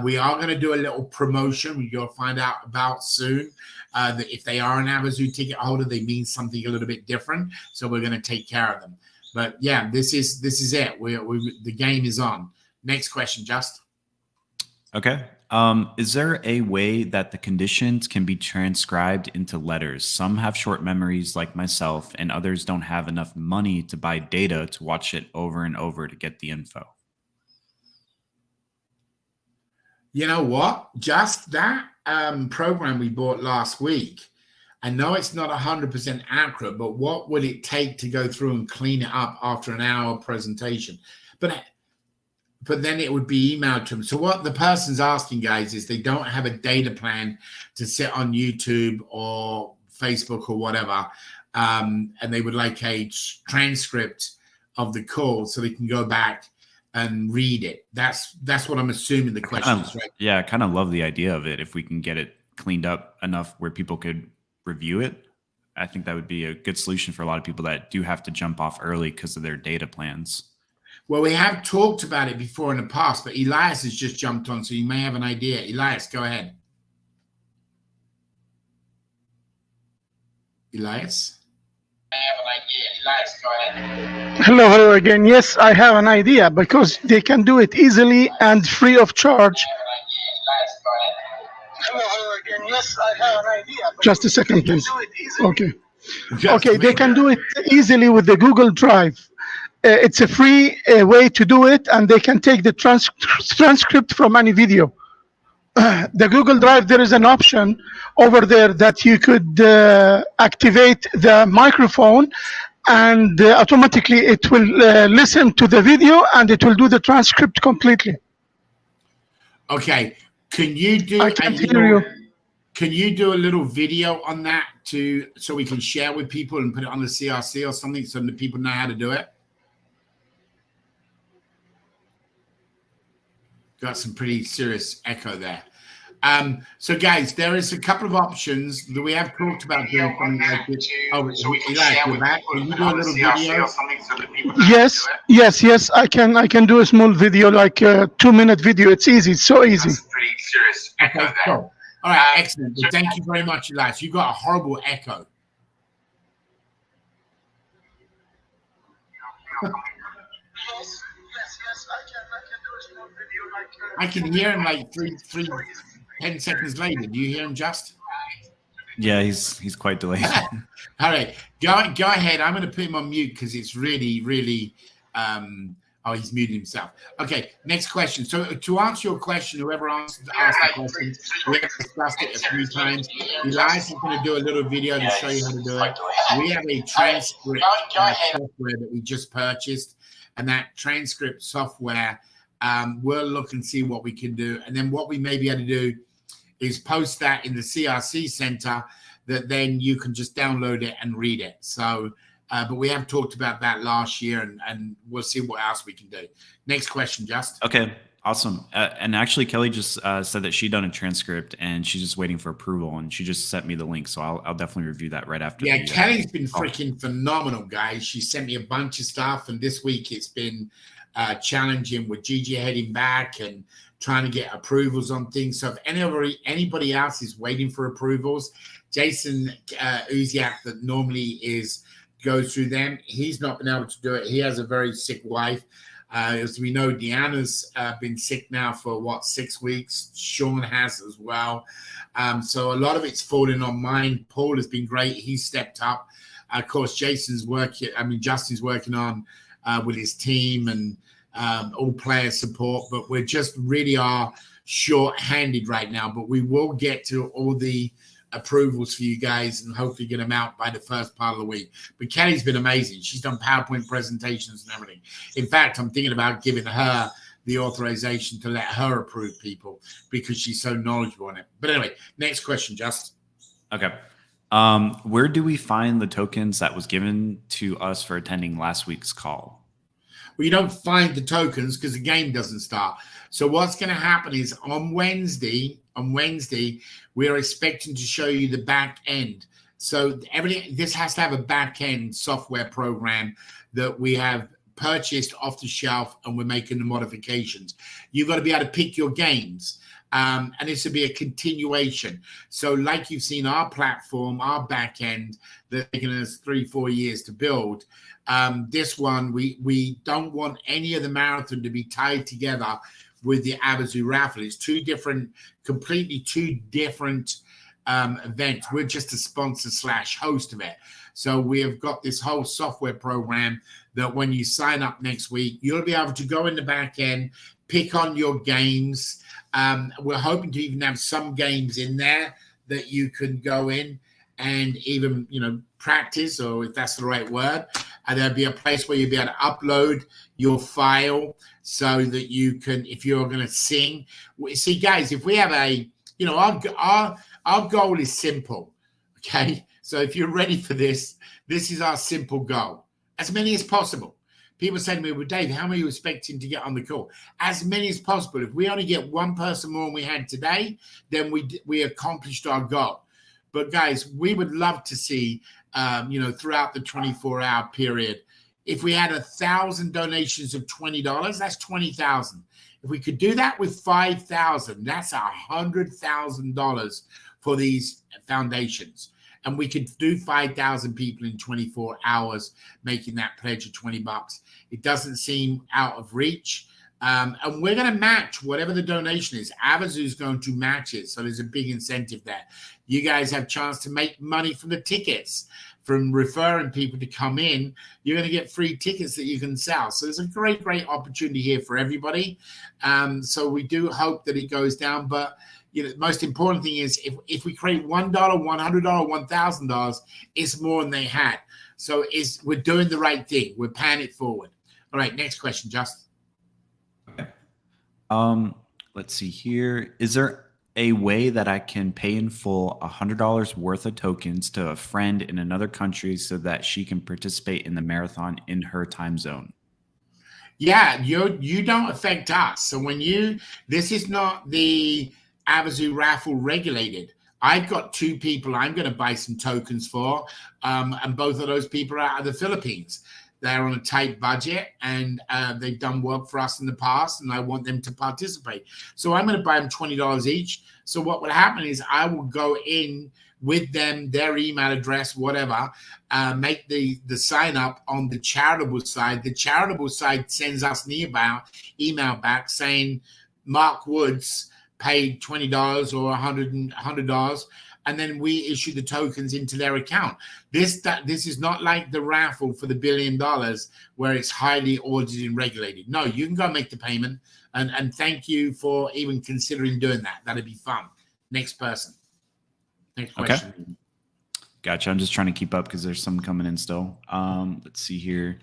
We are going to do a little promotion. You'll find out about soon that if they are an Avazoo ticket holder, they mean something a little bit different. So we're going to take care of them. But yeah, this is it. The game is on. Next question, Just. Okay. Is there a way that the conditions can be transcribed into letters? Some have short memories like myself, and others don't have enough money to buy data to watch it over and over to get the info. You know what? Just that program we bought last week, I know it's not 100% accurate, but what would it take to go through and clean it up after an hour presentation? But then it would be emailed to them. So what the person's asking, guys, is they don't have a data plan to sit on YouTube or Facebook or whatever, and they would like a transcript of the call so they can go back and read it. That's what I'm assuming the question is, right? Yeah, I kind of love the idea of it. If we can get it cleaned up enough where people could review it, I think that would be a good solution for a lot of people that do have to jump off early because of their data plans. Well, we have talked about it before in the past, but Elias has just jumped on, so you may have an idea. Elias, go ahead. Elias? I have an idea. Elias, go ahead. Hello again. Yes, I have an idea, because they can do it easily and free of charge. Hello again. Yes, I have an idea. Just a second, please. Okay. Okay, they can do it easily with the Google Drive. It's a free way to do it, and they can take the transcript from any video. The Google Drive, there is an option over there that you could activate the microphone, and automatically it will listen to the video and it will do the transcript completely. Okay, can you do? I can't hear you. Can you do a little video on that so we can share with people and put it on the CRC or something so that people know how to do it? Got some pretty serious echo there. So guys, there is a couple of options that we have talked about doing something like this. Oh, Elias, you're back. Can you do a little video? Yes. I can do a small video, like a 2-minute video. It's easy. It's so easy. That's pretty serious echo there. Cool. All right, excellent. Well, thank you very much, Elias. You got a horrible echo. I can hear him like 10 seconds later. Do you hear him, Just? Yeah, he's quite delayed. All right, go ahead. I'm going to put him on mute because it's really, really. Oh, he's muted himself. Okay, next question. So to answer your question, whoever asked the question, we have discussed it a few times. Elias is going to do a little video to show you how to do it. We have a transcript software that we just purchased, and that transcript software, we'll look and see what we can do. And then what we may be able to do is post that in the CRC center, that then you can just download it and read it. So, but we have talked about that last year, and we'll see what else we can do. Next question, Just. Okay, awesome. And actually, Kelly just said that she done a transcript and she's just waiting for approval, and she just sent me the link. So I'll definitely review that right after. Yeah, Kelly's been freaking phenomenal, guys. She sent me a bunch of stuff, and this week it's been challenging with Gigi heading back and trying to get approvals on things. So if anybody else is waiting for approvals, Jason Uziak, that normally goes through them, he's not been able to do it. He has a very sick wife. As we know, Deanna's been sick now for 6 weeks. Sean has as well. So a lot of it's falling on mine. Paul has been great. He's stepped up. Of course, Justin's working on with his team and all player support, but we're just really are short-handed right now. But we will get to all the approvals for you guys and hopefully get them out by the first part of the week. But Kelly's been amazing. She's done PowerPoint presentations and everything. In fact, I'm thinking about giving her the authorization to let her approve people because she's so knowledgeable on it. But anyway, next question, Just. Okay. Where do we find the tokens that was given to us for attending last week's call? Well, you don't find the tokens because the game doesn't start. So what's going to happen is on Wednesday, we are expecting to show you the back end. So everything, this has to have a back end software program that we have purchased off the shelf and we're making the modifications. You've got to be able to pick your games. And this will be a continuation. So like you've seen our platform, our back end, that's taken us 3-4 years to build. This one, we don't want any of the marathon to be tied together with the Avazoo Raffle. It's completely two different events. We're just a sponsor / host of it. So we have got this whole software program that when you sign up next week, you'll be able to go in the back end, pick on your games. We're hoping to even have some games in there that you can go in and even, practice, or if that's the right word. And there'll be a place where you'll be able to upload your file so that you can, if you're going to sing. See, guys, if we have our goal is simple, okay? So if you're ready for this, this is our simple goal. As many as possible. People say to me, well, Dave, how many are you expecting to get on the call? As many as possible. If we only get one person more than we had today, then we accomplished our goal. But guys, we would love to see, throughout the 24-hour period, if we had 1,000 donations of $20, that's 20,000. If we could do that with 5,000, that's $100,000 for these foundations. And we could do 5,000 people in 24 hours, making that pledge of $20. It doesn't seem out of reach. And we're going to match whatever the donation is. Avazoo is going to match it. So there's a big incentive there. You guys have a chance to make money from the tickets, from referring people to come in. You're going to get free tickets that you can sell. So there's a great, great opportunity here for everybody. So we do hope that it goes down. But the most important thing is if we create $1, $100, $1,000, it's more than they had. So we're doing the right thing. We're paying it forward. All right, next question, Justin. Okay. Let's see here. Is there a way that I can pay in full $100 worth of tokens to a friend in another country so that she can participate in the marathon in her time zone? Yeah, you don't affect us. So this is not the Avazoo Raffle regulated. I've got 2 people I'm going to buy some tokens for, and both of those people are out of the Philippines. They're on a tight budget, and they've done work for us in the past, and I want them to participate. So I'm going to buy them $20 each. So what will happen is I will go in with them, their email address, whatever, make the sign up on the charitable side. The charitable side sends us an email back saying Mark Woods paid $20 or $100, and then we issue the tokens into their account. This is not like the raffle for the $1 billion where it's highly audited and regulated. No, you can go make the payment, and thank you for even considering doing that. That'd be fun. Next person. Next question. Okay. Gotcha. I'm just trying to keep up because there's some coming in still. Let's see here.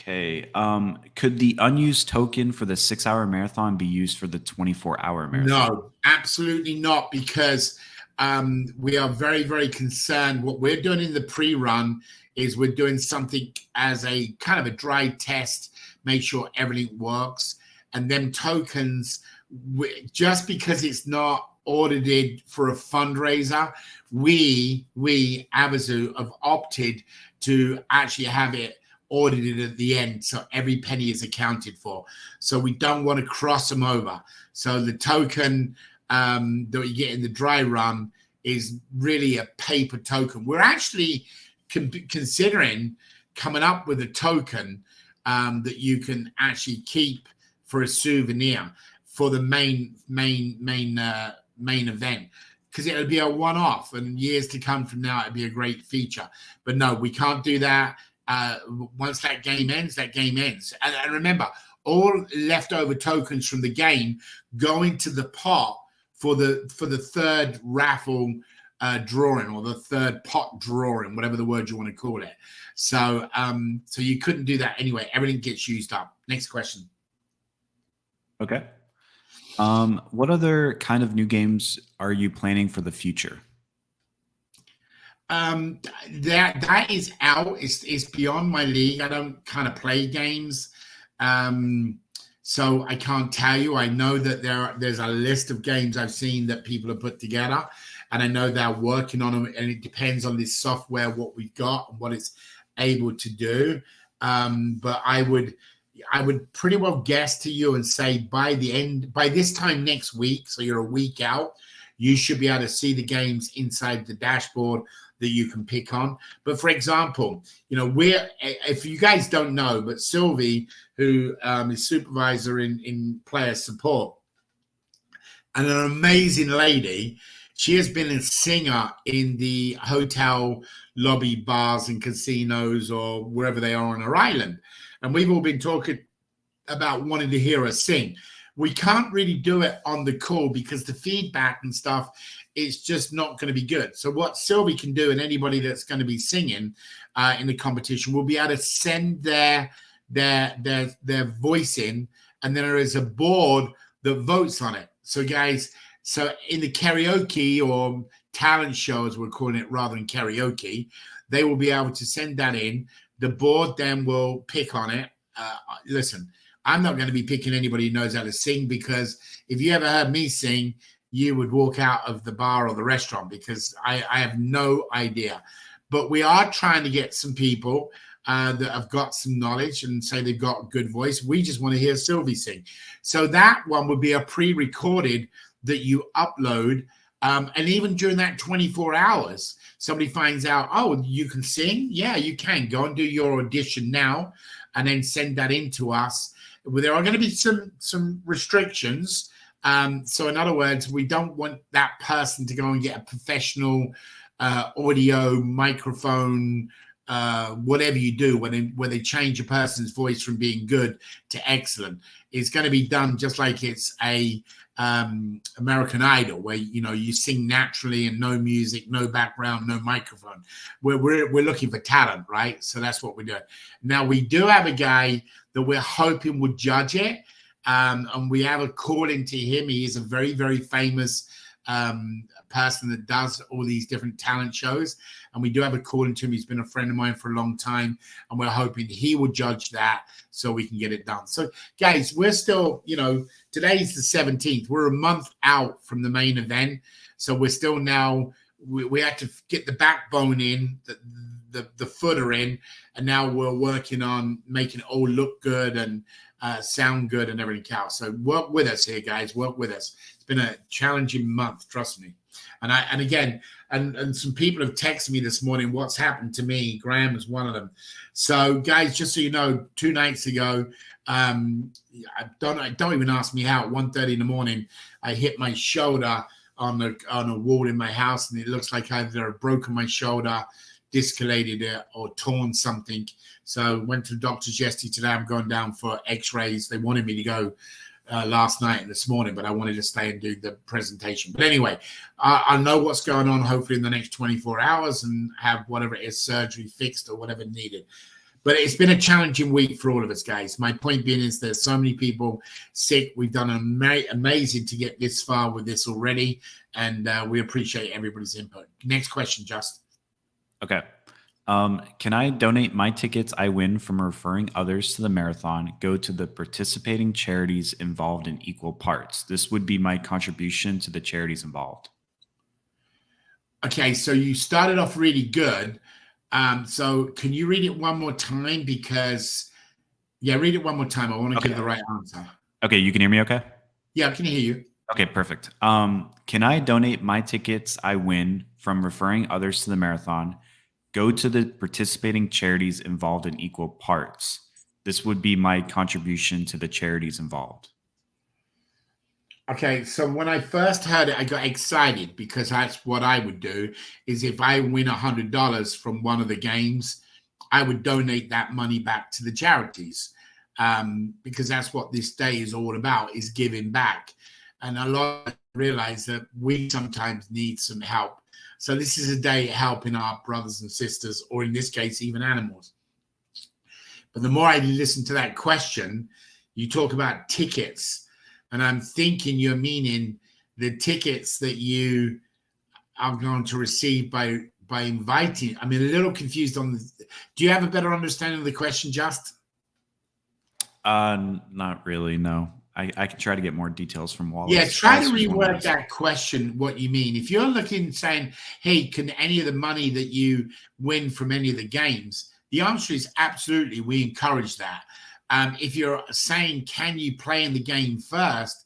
Okay. Could the unused token for the 6-hour marathon be used for the 24-hour marathon? No, absolutely not, because we are very, very concerned. What we're doing in the pre-run is we're doing something as a kind of a dry test, make sure everything works. And then tokens, just because it's not audited for a fundraiser, we Avazoo have opted to actually have it audited at the end, so every penny is accounted for. So we don't want to cross them over. So the token that you get in the dry run is really a paper token. We're actually considering coming up with a token that you can actually keep for a souvenir for the main event, because it'll be a one-off, and years to come from now it'll be a great feature. But no, we can't do that. Once that game ends, that game ends. And remember, all leftover tokens from the game go into the pot for the third raffle drawing, or the third pot drawing, whatever the word you want to call it. So so you couldn't do that anyway. Everything gets used up. Next question. Okay. What other kind of new games are you planning for the future? That is out. It's beyond my league. I don't kind of play games. So I can't tell you. I know that there's a list of games I've seen that people have put together, and I know they're working on them, and it depends on this software, what we've got and what it's able to do. But I would pretty well guess to you and say by this time next week, so you're a week out, you should be able to see the games inside the dashboard that you can pick on. But for example, if you guys don't know, but Sylvie, who is supervisor in player support, and an amazing lady, she has been a singer in the hotel lobby, bars and casinos, or wherever they are on her island. And we've all been talking about wanting to hear her sing. We can't really do it on the call because the feedback and stuff is just not going to be good. So what Sylvie can do, and anybody that's going to be singing in the competition, will be able to send their voice in, and then there is a board that votes on it. So guys, so in the karaoke or talent show, as we're calling it, rather than karaoke, they will be able to send that in. The board then will pick on it. Listen, I'm not going to be picking anybody who knows how to sing, because if you ever heard me sing, you would walk out of the bar or the restaurant, because I have no idea. But we are trying to get some people that have got some knowledge and say they've got a good voice. We just want to hear Sylvie sing. So that one would be a pre-recorded that you upload. And even during that 24 hours, somebody finds out, oh, you can sing? Yeah, you can. Go and do your audition now and then send that in to us. Well, there are going to be some restrictions. So in other words, we don't want that person to go and get a professional audio microphone, whatever you do when they change a person's voice from being good to excellent. It's going to be done just like it's a American Idol, where you sing naturally and no music, no background, no microphone. We're looking for talent, right? So that's what we're doing. Now we do have a guy that we're hoping would judge it, and we have a call into him. He is a very, very famous person that does all these different talent shows, and we do have a call into him. He's been a friend of mine for a long time, and we're hoping he will judge that so we can get it done. So guys, we're still, today's the 17th. We're a month out from the main event, so we're still now, we had to get the backbone in, the footer in, and now we're working on making it all look good and sound good and everything else. So work with us here, guys. Work with us. It's been a challenging month, trust me. And again, some people have texted me this morning what's happened to me. Graham is one of them. So guys, just so you know, 2 nights ago, don't even ask me how. At 1:30 in the morning, I hit my shoulder on a wall in my house, and it looks like either I've broken my shoulder, discolorated it, or torn something. So went to the doctors yesterday. Today I'm going down for x-rays. They wanted me to go last night and this morning, but I wanted to stay and do the presentation. But anyway, I'll know what's going on hopefully in the next 24 hours and have whatever it is, surgery fixed or whatever needed. But it's been a challenging week for all of us, guys. My point being is there's so many people sick. We've done amazing to get this far with this already, and we appreciate everybody's input. Next question, Justin. Okay. Can I donate my tickets I win from referring others to the marathon go to the participating charities involved in equal parts? This would be my contribution to the charities involved. Okay, so you started off really good. So can you read it one more time? Because, read it one more time. I want to give the right answer. Okay, you can hear me okay? Yeah, I can hear you. Okay, perfect. Can I donate my tickets I win from referring others to the marathon go to the participating charities involved in equal parts? This would be my contribution to the charities involved. Okay, so when I first heard it, I got excited because that's what I would do, is if I win $100 from one of the games, I would donate that money back to the charities, because that's what this day is all about, is giving back. And a lot of realize that we sometimes need some help. So this is a day helping our brothers and sisters, or in this case, even animals. But the more I listen to that question, you talk about tickets, and I'm thinking you're meaning the tickets that you are going to receive by inviting. I'm a little confused on the, do you have a better understanding of the question, Just? Not really, no. I can try to get more details from Wallace. Yeah, try to Wallace reword that question, what you mean. If you're looking, saying, hey, can any of the money that you win from any of the games, the answer is absolutely, we encourage that. If you're saying, can you play in the game first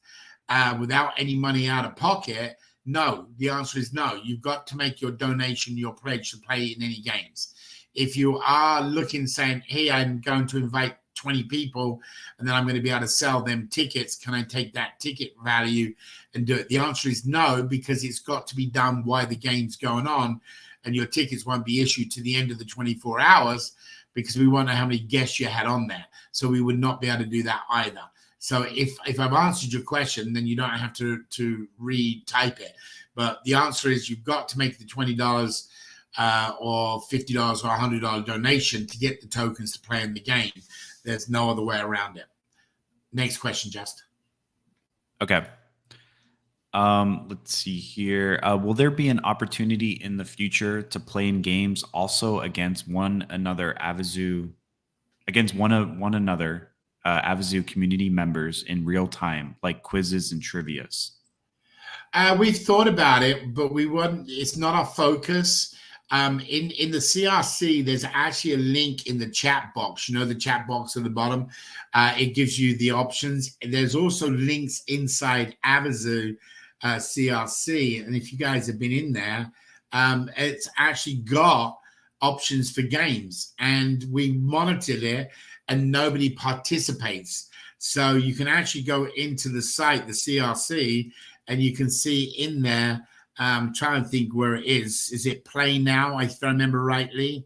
without any money out of pocket? No, the answer is no. You've got to make your donation, your pledge to play in any games. If you are looking, saying, hey, I'm going to invite 20 people and then I'm going to be able to sell them tickets, can I take that ticket value and do it? The answer is no, because it's got to be done while the game's going on, and your tickets won't be issued to the end of the 24 hours because we won't know how many guests you had on there. So we would not be able to do that either. So if I've answered your question, then you don't have to retype it. But the answer is you've got to make the $20 or $50 or $100 donation to get the tokens to play in the game. There's no other way around it. Next question, Just. Okay. Let's see here. Will there be an opportunity in the future to play in games also against one another Avazoo community members in real time, like quizzes and trivias? We've thought about it, but we wouldn't. It's not our focus. In the CRC, there's actually a link in the chat box. You know, the chat box at the bottom. It gives you the options. There's also links inside Avazoo CRC, and if you guys have been in there, it's actually got options for games, and we monitored it, and nobody participates. So you can actually go into the site, the CRC, and you can see in there. Trying to think where it is. Is it Play Now? If I remember rightly.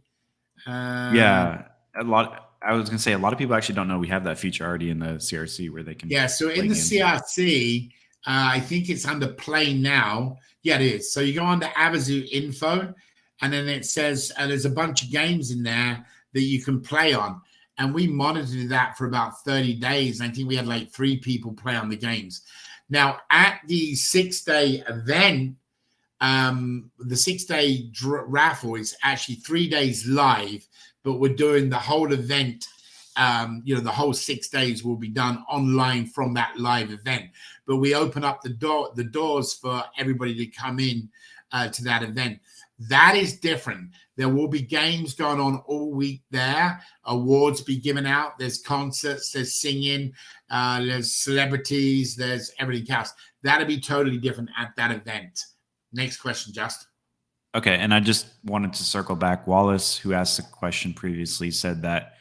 Yeah, I was gonna say a lot of people actually don't know we have that feature already in the CRC where they can. Yeah, so in the CRC, I think it's under Play Now. Yeah, it is. So you go under Avazoo Info, and then it says there's a bunch of games in there that you can play on. And we monitored that for about 30 days. I think we had like 3 people play on the games. Now, at the 6-day event, the 6-day raffle is actually 3 days live, but we're doing the whole event. The whole 6 days will be done online from that live event. But we open up the doors for everybody to come in to that event. That is different. There will be games going on all week there. Awards be given out. There's concerts, there's singing, there's celebrities, there's everything else. That'll be totally different at that event. Next question, Just. Okay, and I just wanted to circle back. Wallace, who asked the question previously, said that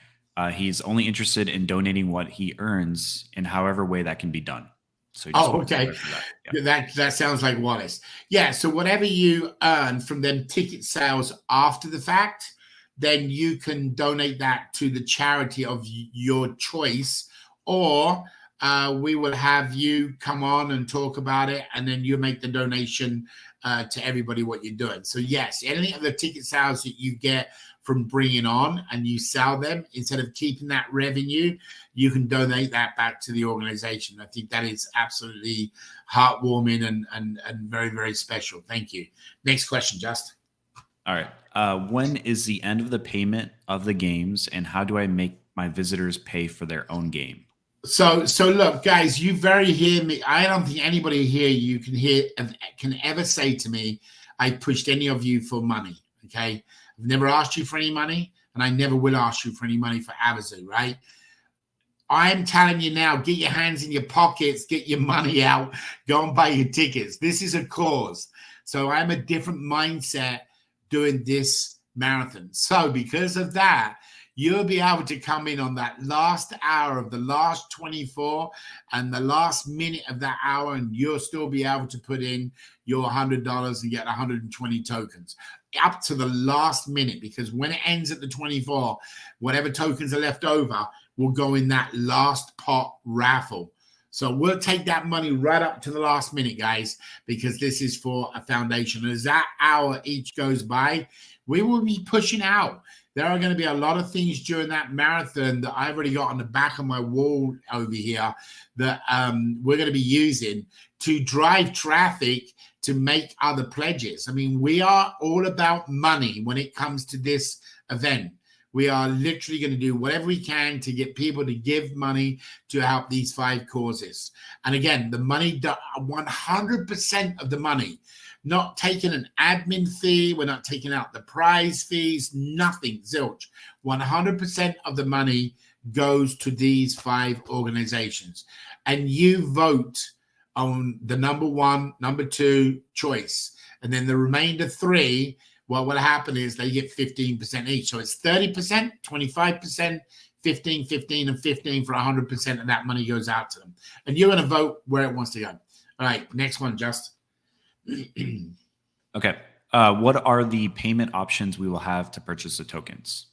he's only interested in donating what he earns in however way that can be done. So okay. That sounds like Wallace. Yeah, so whatever you earn from them ticket sales after the fact, then you can donate that to the charity of your choice, or we will have you come on and talk about it, and then you make the donation to everybody what you're doing. So yes, any of the ticket sales that you get from bringing on and you sell them, instead of keeping that revenue, you can donate that back to the organization. I think that is absolutely heartwarming and very, very special. Thank you. Next question, Just. All right. When is the end of the payment of the games, and how do I make my visitors pay for their own game? So look, guys, you very hear me. I don't think anybody here you can ever say to me, I pushed any of you for money. Okay. I've never asked you for any money, and I never will ask you for any money for Avazoo, right? I'm telling you now, get your hands in your pockets, get your money out, go and buy your tickets. This is a cause. So I'm a different mindset doing this marathon. So because of that, you'll be able to come in on that last hour of the last 24 and the last minute of that hour, and you'll still be able to put in your $100 and get 120 tokens up to the last minute, because when it ends at the 24, whatever tokens are left over will go in that last pot raffle. So we'll take that money right up to the last minute, guys, because this is for a foundation. And as that hour each goes by, we will be pushing out. There are going to be a lot of things during that marathon that I've already got on the back of my wall over here that we're going to be using to drive traffic to make other pledges. I mean, we are all about money when it comes to this event. We are literally going to do whatever we can to get people to give money to help these 5 causes. And again, the money, 100% of the money, not taking an admin fee. We're not taking out the prize fees, nothing, zilch. 100% of the money goes to these 5 organizations. And you vote on the number 1, number 2 choice. And then the remainder 3, well, what happened is they get 15% each. So it's 30%, 25%, 15, 15, and 15 for 100% of that money goes out to them. And you're going to vote where it wants to go. All right, next one, Just. Okay. What are the payment options we will have to purchase the tokens?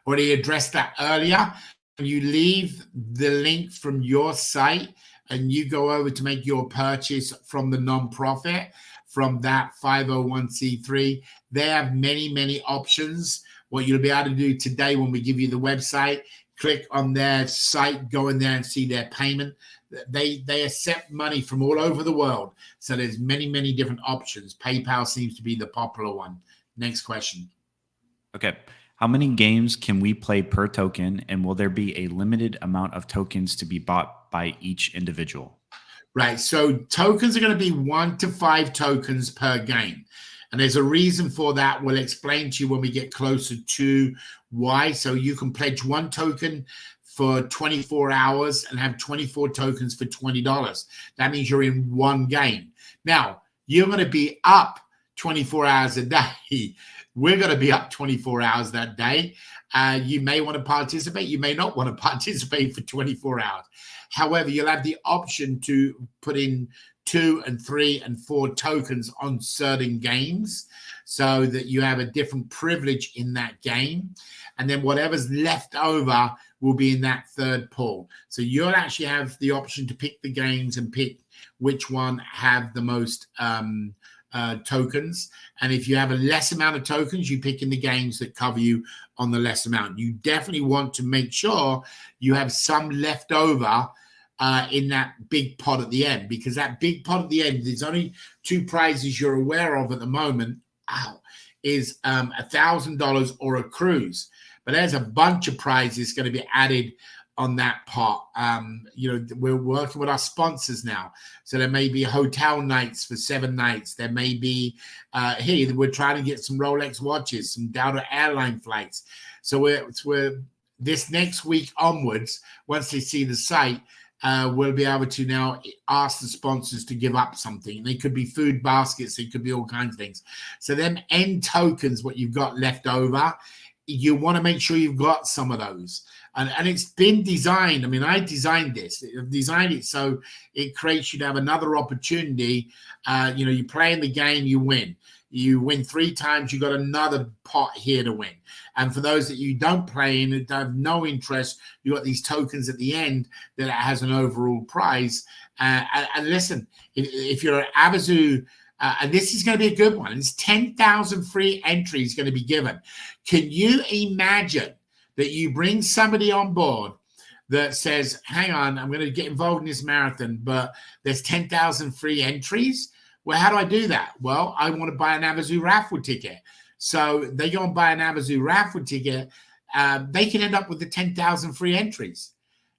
Already addressed that earlier. You leave the link from your site and you go over to make your purchase from the nonprofit, from that 501c3. They have many, many options. What you'll be able to do today when we give you the website, click on their site, go in there and see their payment. They accept money from all over the world. So there's many, many different options. PayPal seems to be the popular one. Next question. Okay. How many games can we play per token? And will there be a limited amount of tokens to be bought by each individual? Right. So tokens are going to be 1 to 5 tokens per game. And there's a reason for that. We'll explain to you when we get closer to why. So you can pledge 1 token for 24 hours and have 24 tokens for $20. That means you're in 1 game. Now, you're going to be up 24 hours a day. We're going to be up 24 hours that day. You may want to participate. You may not want to participate for 24 hours. However, you'll have the option to put in 2 and 3 and 4 tokens on certain games so that you have a different privilege in that game. And then whatever's left over will be in that 3rd pool. So you'll actually have the option to pick the games and pick which one have the most tokens. And if you have a less amount of tokens, you pick in the games that cover you on the less amount. You definitely want to make sure you have some left over in that big pot at the end, because that big pot at the end, there's only 2 prizes you're aware of at the moment, is $1,000 or a cruise. But there's a bunch of prizes going to be added on that pot. We're working with our sponsors now. So there may be hotel nights for 7 nights. There may be, we're trying to get some Rolex watches, some Delta airline flights. So we're this next week onwards, once they see the site, we'll be able to now ask the sponsors to give up something. They could be food baskets. It could be all kinds of things. So them end tokens, what you've got left over, you want to make sure you've got some of those. And it's been designed. I mean, I designed this. I've designed it so it creates you to have another opportunity. You play in the game, you win. You win 3 times, you got another pot here to win. And for those that you don't play in, that have no interest, you got these tokens at the end that has an overall prize. And listen, if you're an Avazoo, and this is going to be a good one, it's 10,000 free entries going to be given. Can you imagine that you bring somebody on board that says, hang on, I'm going to get involved in this marathon, but there's 10,000 free entries? Well, how do I do that? Well, I want to buy an Avazoo raffle ticket. So they go and buy an Avazoo raffle ticket. They can end up with the 10,000 free entries.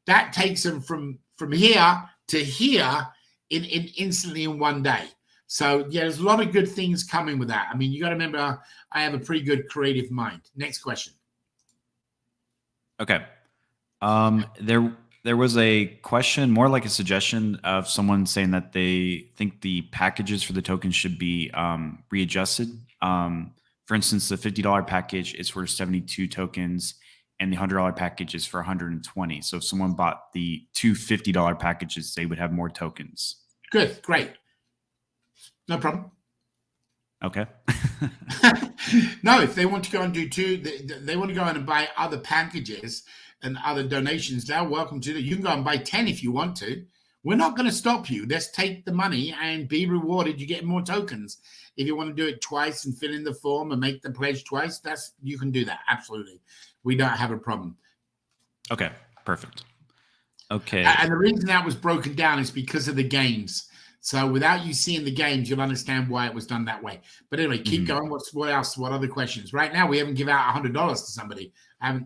That takes them from here to here in instantly in 1 day. So, yeah, there's a lot of good things coming with that. I mean, you got to remember, I have a pretty good creative mind. Next question. Okay. There was a question, more like a suggestion of someone saying that they think the packages for the tokens should be readjusted. For instance, the $50 package is for 72 tokens and the $100 package is for 120. So if someone bought the 2 $50 packages, they would have more tokens. Good. Great. No problem. Okay. No, if they want to go and do 2, they want to go in and buy other packages and other donations, they're welcome to do. You can go and buy 10 if you want to. we're not going to stop you. Let's take the money and be rewarded. You get more tokens. If you want to do it twice and fill in the form and make the pledge twice, you can do that. Absolutely. We don't have a problem. Okay, perfect. Okay. And the reason that was broken down is because of the games. So without you seeing the games, you'll understand why it was done that way. But anyway, keep going. What else? What other questions? Right now, we haven't given out $100 to somebody.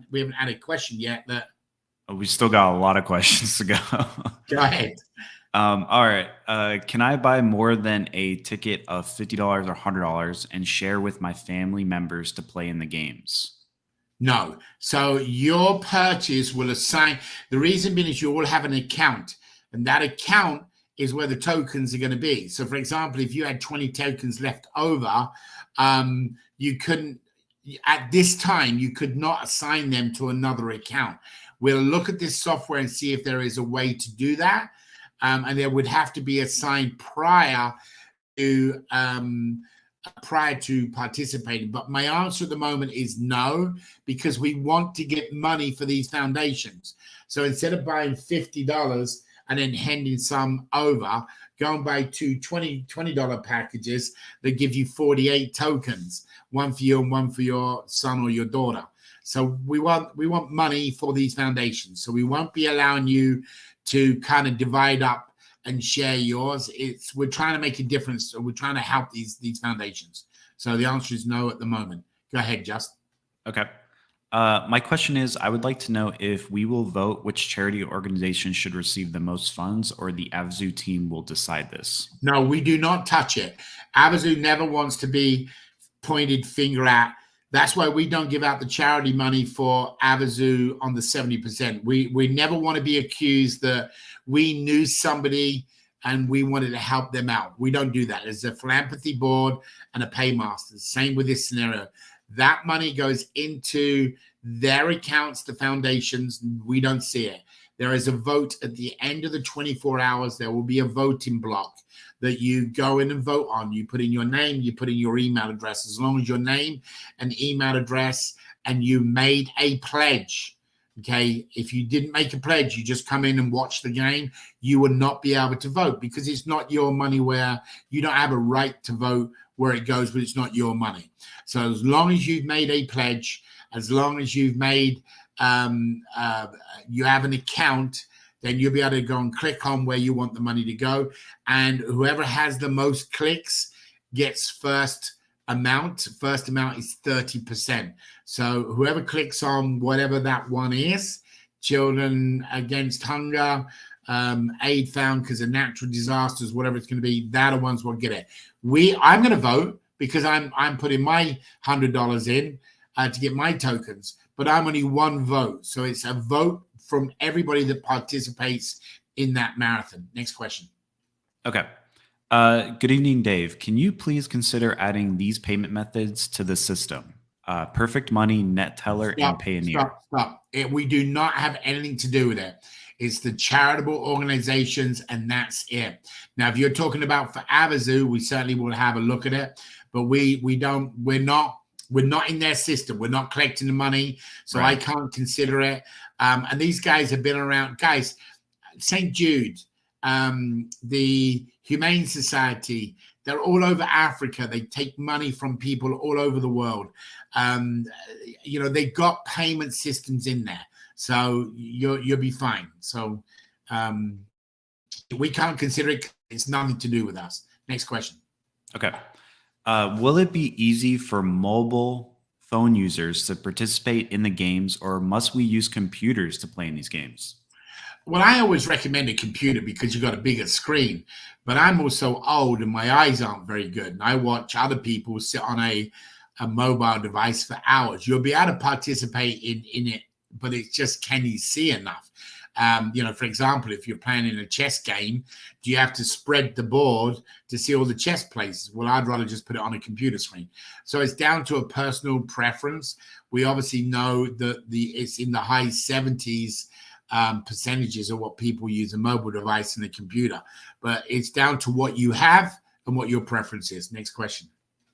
We haven't had a question yet. We still got a lot of questions to go. Go ahead. All right. Can I buy more than a ticket of $50 or $100 and share with my family members to play in the games? No. So your purchase will assign. The reason being is you all have an account, and that account is where the tokens are going to be. So, for example, if you had 20 tokens left over, you couldn't, at this time, you could not assign them to another account. We'll look at this software and see if there is a way to do that. And there would have to be assigned prior to participating. But my answer at the moment is no, because we want to get money for these foundations. So instead of buying $50 and then handing some over, go and buy two $20 packages that give you 48 tokens, one for you and one for your son or your daughter. So we want money for these foundations. So we won't be allowing you to kind of divide up and share yours. We're trying to make a difference. So we're trying to help these foundations. So the answer is no at the moment. Go ahead, Just. Okay. My question is, I would like to know if we will vote which charity organization should receive the most funds, or the Avazoo team will decide this. No, we do not touch it. Avazoo never wants to be pointed finger at. That's why we don't give out the charity money for Avazoo on the 70%. We never want to be accused that we knew somebody and we wanted to help them out. We don't do that. There's a philanthropy board and a paymaster. Same with this scenario. That money goes into their accounts, the foundations. We don't see it. There is a vote at the end of the 24 hours. There will be a voting block that you go in and vote on. You put in your name, you put in your email address. As long as your name and email address, and you made a pledge, okay? If you didn't make a pledge, you just come in and watch the game, you will not be able to vote, because it's not your money, where you don't have a right to vote where it goes, but it's not your money. So as long as you've made a pledge, as long as you've made, you have an account, then you'll be able to go and click on where you want the money to go. And whoever has the most clicks gets first amount. First amount is 30%. So whoever clicks on whatever that one is, Children Against Hunger, aid found because of natural disasters, whatever it's going to be, they're the ones will get it. I'm going to vote because I'm putting my $100 in to get my tokens, but I'm only one vote. So it's a vote from everybody that participates in that marathon. Next question. Okay. Good evening, Dave. Can you please consider adding these payment methods to the system? Perfect Money, NetTeller, and Payoneer. Stop. We do not have anything to do with it. It's the charitable organizations, and that's it. Now, if you're talking about for Avazoo, we certainly will have a look at it, but we're not in their system. We're not collecting the money, so right. I can't consider it. And these guys have been around. Guys, St. Jude, the Humane Society, they're all over Africa. They take money from people all over the world. They've got payment systems in there. So you'll be fine. So we can't consider it. It's nothing to do with us. Next question. Okay. Will it be easy for mobile phone users to participate in the games, or must we use computers to play in these games? Well, I always recommend a computer because you've got a bigger screen. But I'm also old and my eyes aren't very good. And I watch other people sit on a mobile device for hours. You'll be able to participate in it, but it's just, can you see enough? For example, if you're playing in a chess game, do you have to spread the board to see all the chess places? Well, I'd rather just put it on a computer screen. So it's down to a personal preference. We obviously know that it's in the high 70s percentages of what people use a mobile device and a computer, but it's down to what you have and what your preference is. Next question.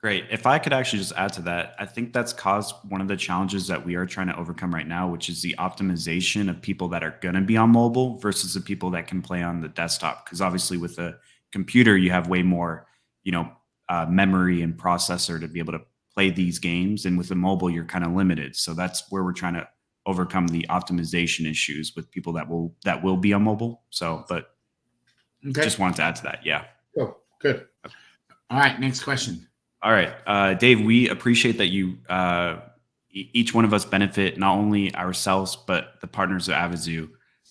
Great. If I could actually just add to that, I think that's caused one of the challenges that we are trying to overcome right now, which is the optimization of people that are going to be on mobile versus the people that can play on the desktop. Because obviously with a computer, you have way more, memory and processor to be able to play these games. And with the mobile, you're kind of limited. So that's where we're trying to overcome the optimization issues with people that will be on mobile. So, but just wanted to add to that. Yeah. Cool. Good. All right. Next question. All right, Dave, we appreciate that you, each one of us benefit not only ourselves, but the partners of Avazoo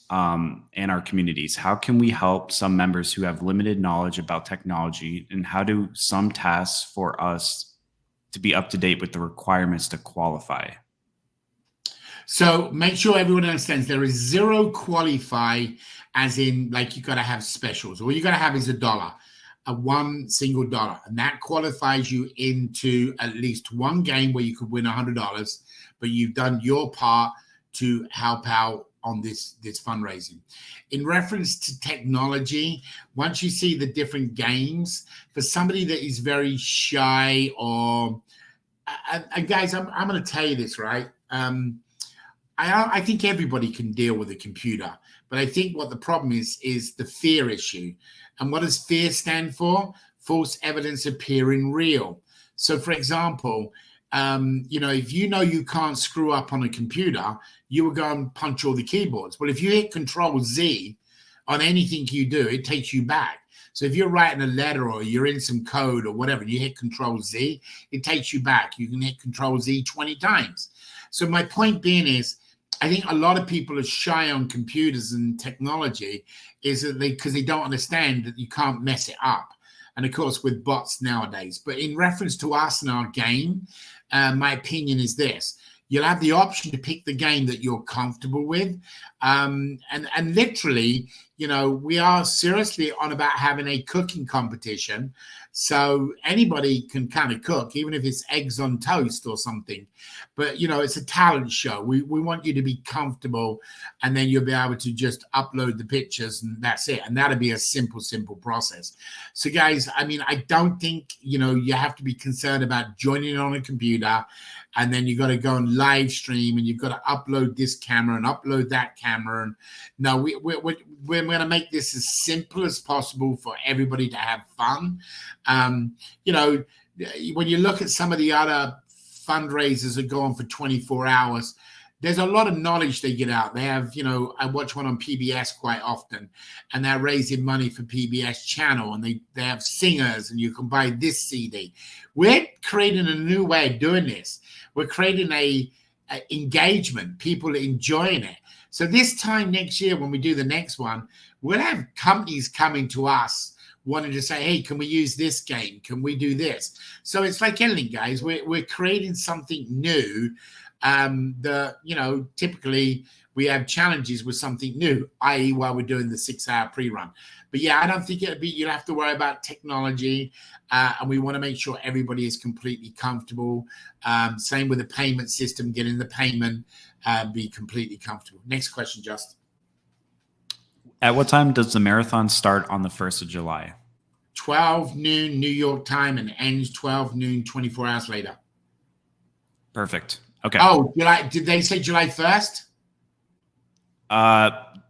and our communities. How can we help some members who have limited knowledge about technology, and how do some tasks for us to be up to date with the requirements to qualify? So make sure everyone understands there is zero qualify, as in like you got to have specials. All you got to have is $1. One single dollar, and that qualifies you into at least one game where you could win $100, but you've done your part to help out on this fundraising. In reference to technology, once you see the different games, for somebody that is very shy, or and guys, I'm going to tell you this, right? I think everybody can deal with a computer, but I think what the problem is the fear issue. And what does fear stand for? False evidence appearing real. So, for example, if you can't screw up on a computer, you will go and punch all the keyboards. Well, if you hit Control Z on anything you do, it takes you back. So if you're writing a letter or you're in some code or whatever, and you hit Control Z, it takes you back. You can hit Control Z 20 times. So my point being is, I think a lot of people are shy on computers and technology is that because they don't understand that you can't mess it up. And of course, with bots nowadays. But in reference to us and our game, my opinion is this. You'll have the option to pick the game that you're comfortable with. And literally, we are seriously on about having a cooking competition. So anybody can kind of cook, even if it's eggs on toast or something. But, it's a talent show. We want you to be comfortable, and then you'll be able to just upload the pictures, and that's it. And that'll be a simple process. So, guys, I don't think, you have to be concerned about joining on a computer, and then you got to go and live stream, and you've got to upload this camera and upload that camera. And no, we're going to make this as simple as possible for everybody to have fun. When you look at some of the other fundraisers that go on for 24 hours, there's a lot of knowledge they get out. They have, I watch one on PBS quite often, and they're raising money for PBS channel, and they have singers, and you can buy this CD. We're creating a new way of doing this. We're creating a engagement, people enjoying it. So this time next year, when we do the next one, we'll have companies coming to us wanting to say, hey, can we use this game? Can we do this? So it's like anything, guys. We're creating something new. Typically we have challenges with something new, i.e. while we're doing the 6-hour pre-run. But yeah, I don't think you'll have to worry about technology. And we want to make sure everybody is completely comfortable. Same with the payment system, getting the payment, be completely comfortable. Next question, Justin. At what time does the marathon start on the 1st of July? 12 noon New York time, and ends 12 noon, 24 hours later. Perfect. Okay. Oh, did they say July 1st?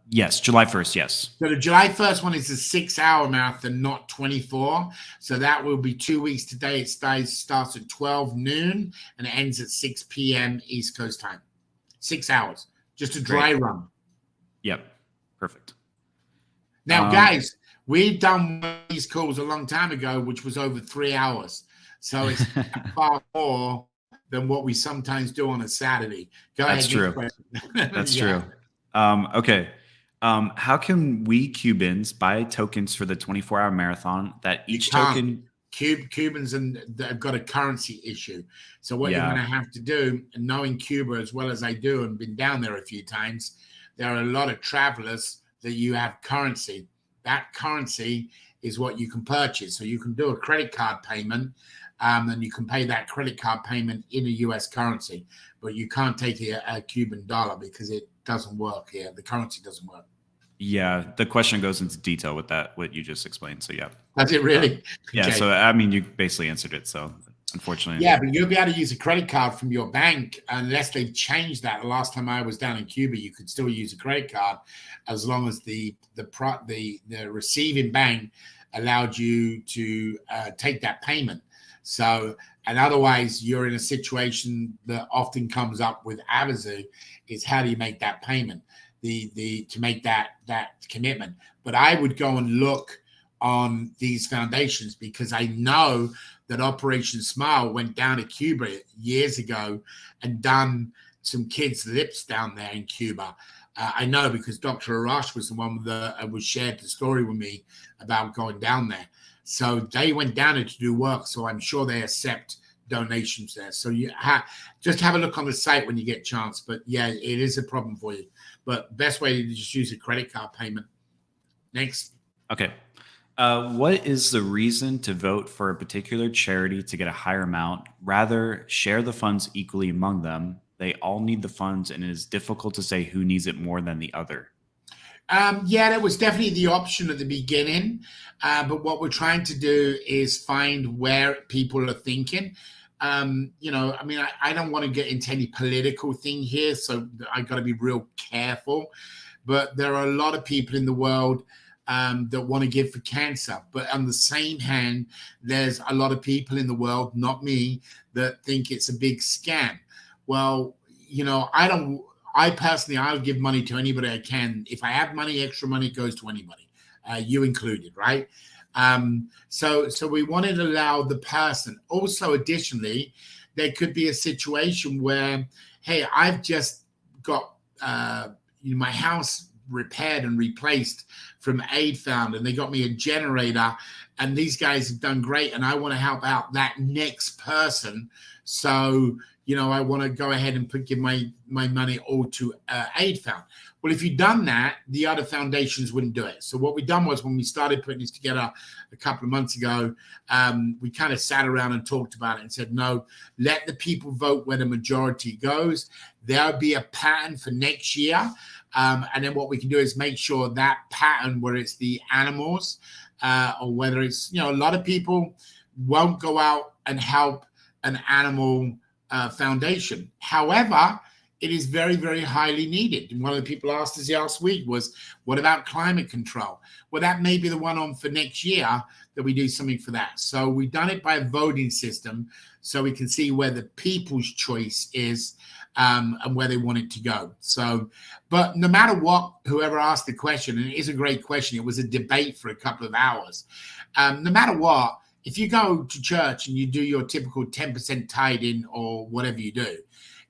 Yes, July 1st, yes. So the July 1st one is a 6-hour marathon, not 24. So that will be 2 weeks today. It starts at 12 noon and it ends at 6 p.m. East Coast time. 6 hours. Just a dry run. Yep. Perfect. Now, guys, we've done one of these calls a long time ago, which was over 3 hours. So it's far more than what we sometimes do on a Saturday. That's true. That's true. Okay. How can we Cubans buy tokens for the 24-hour marathon that each token... Cubans have got a currency issue. So what you're going to have to do, and knowing Cuba as well as I do and been down there a few times, there are a lot of travelers that you have currency. That currency is what you can purchase. So you can do a credit card payment, and you can pay that credit card payment in a U.S. currency. But you can't take a Cuban dollar because it doesn't work here. The currency doesn't work. Yeah, the question goes into detail with that, what you just explained. So, yeah. Does it really? Yeah, okay. So, you basically answered it. So, unfortunately. Yeah, but you'll be able to use a credit card from your bank unless they've changed that. The last time I was down in Cuba, you could still use a credit card as long as the receiving bank allowed you to take that payment. So, and otherwise, you're in a situation that often comes up with Avazoo is how do you make that payment, to make that commitment. But I would go and look on these foundations because I know that Operation Smile went down to Cuba years ago and done some kids' lips down there in Cuba. I know because Dr. Arash was the one that was shared the story with me about going down there. So they went down there to do work. So I'm sure they accept donations there. So you just have a look on the site when you get a chance. But yeah, it is a problem for you. But best way to just use a credit card payment. Next. Okay. What is the reason to vote for a particular charity to get a higher amount? Rather, share the funds equally among them. They all need the funds, and it is difficult to say who needs it more than the other. Yeah, that was definitely the option at the beginning. But what we're trying to do is find where people are thinking. You know, I mean, I don't want to get into any political thing here, so I got to be real careful. But there are a lot of people in the world that want to give for cancer. But on the same hand, there's a lot of people in the world, not me, that think it's a big scam. Well, you know, I personally, I'll give money to anybody I can. If I have money, extra money goes to anybody, you included, right? So we wanted to allow the person. Also, additionally, there could be a situation where, hey, I've just got my house repaired and replaced from Aid Found, and they got me a generator, and these guys have done great, and I want to help out that next person. So, you know, I want to go ahead and give my money all to Aid Found. Well, if you'd done that, the other foundations wouldn't do it. So what we done was when we started putting this together a couple of months ago, we kind of sat around and talked about it and said, no, let the people vote where the majority goes. There'll be a pattern for next year. And then what we can do is make sure that pattern, where it's the animals or whether it's, you know, a lot of people won't go out and help an animal foundation. However, it is very, very highly needed. And one of the people asked us last week was, what about climate control? Well, that may be the one on for next year that we do something for that. So we've done it by a voting system so we can see where the people's choice is and where they want it to go. So, but no matter what, whoever asked the question, and it is a great question, it was a debate for a couple of hours. No matter what, if you go to church and you do your typical 10% tithing or whatever you do,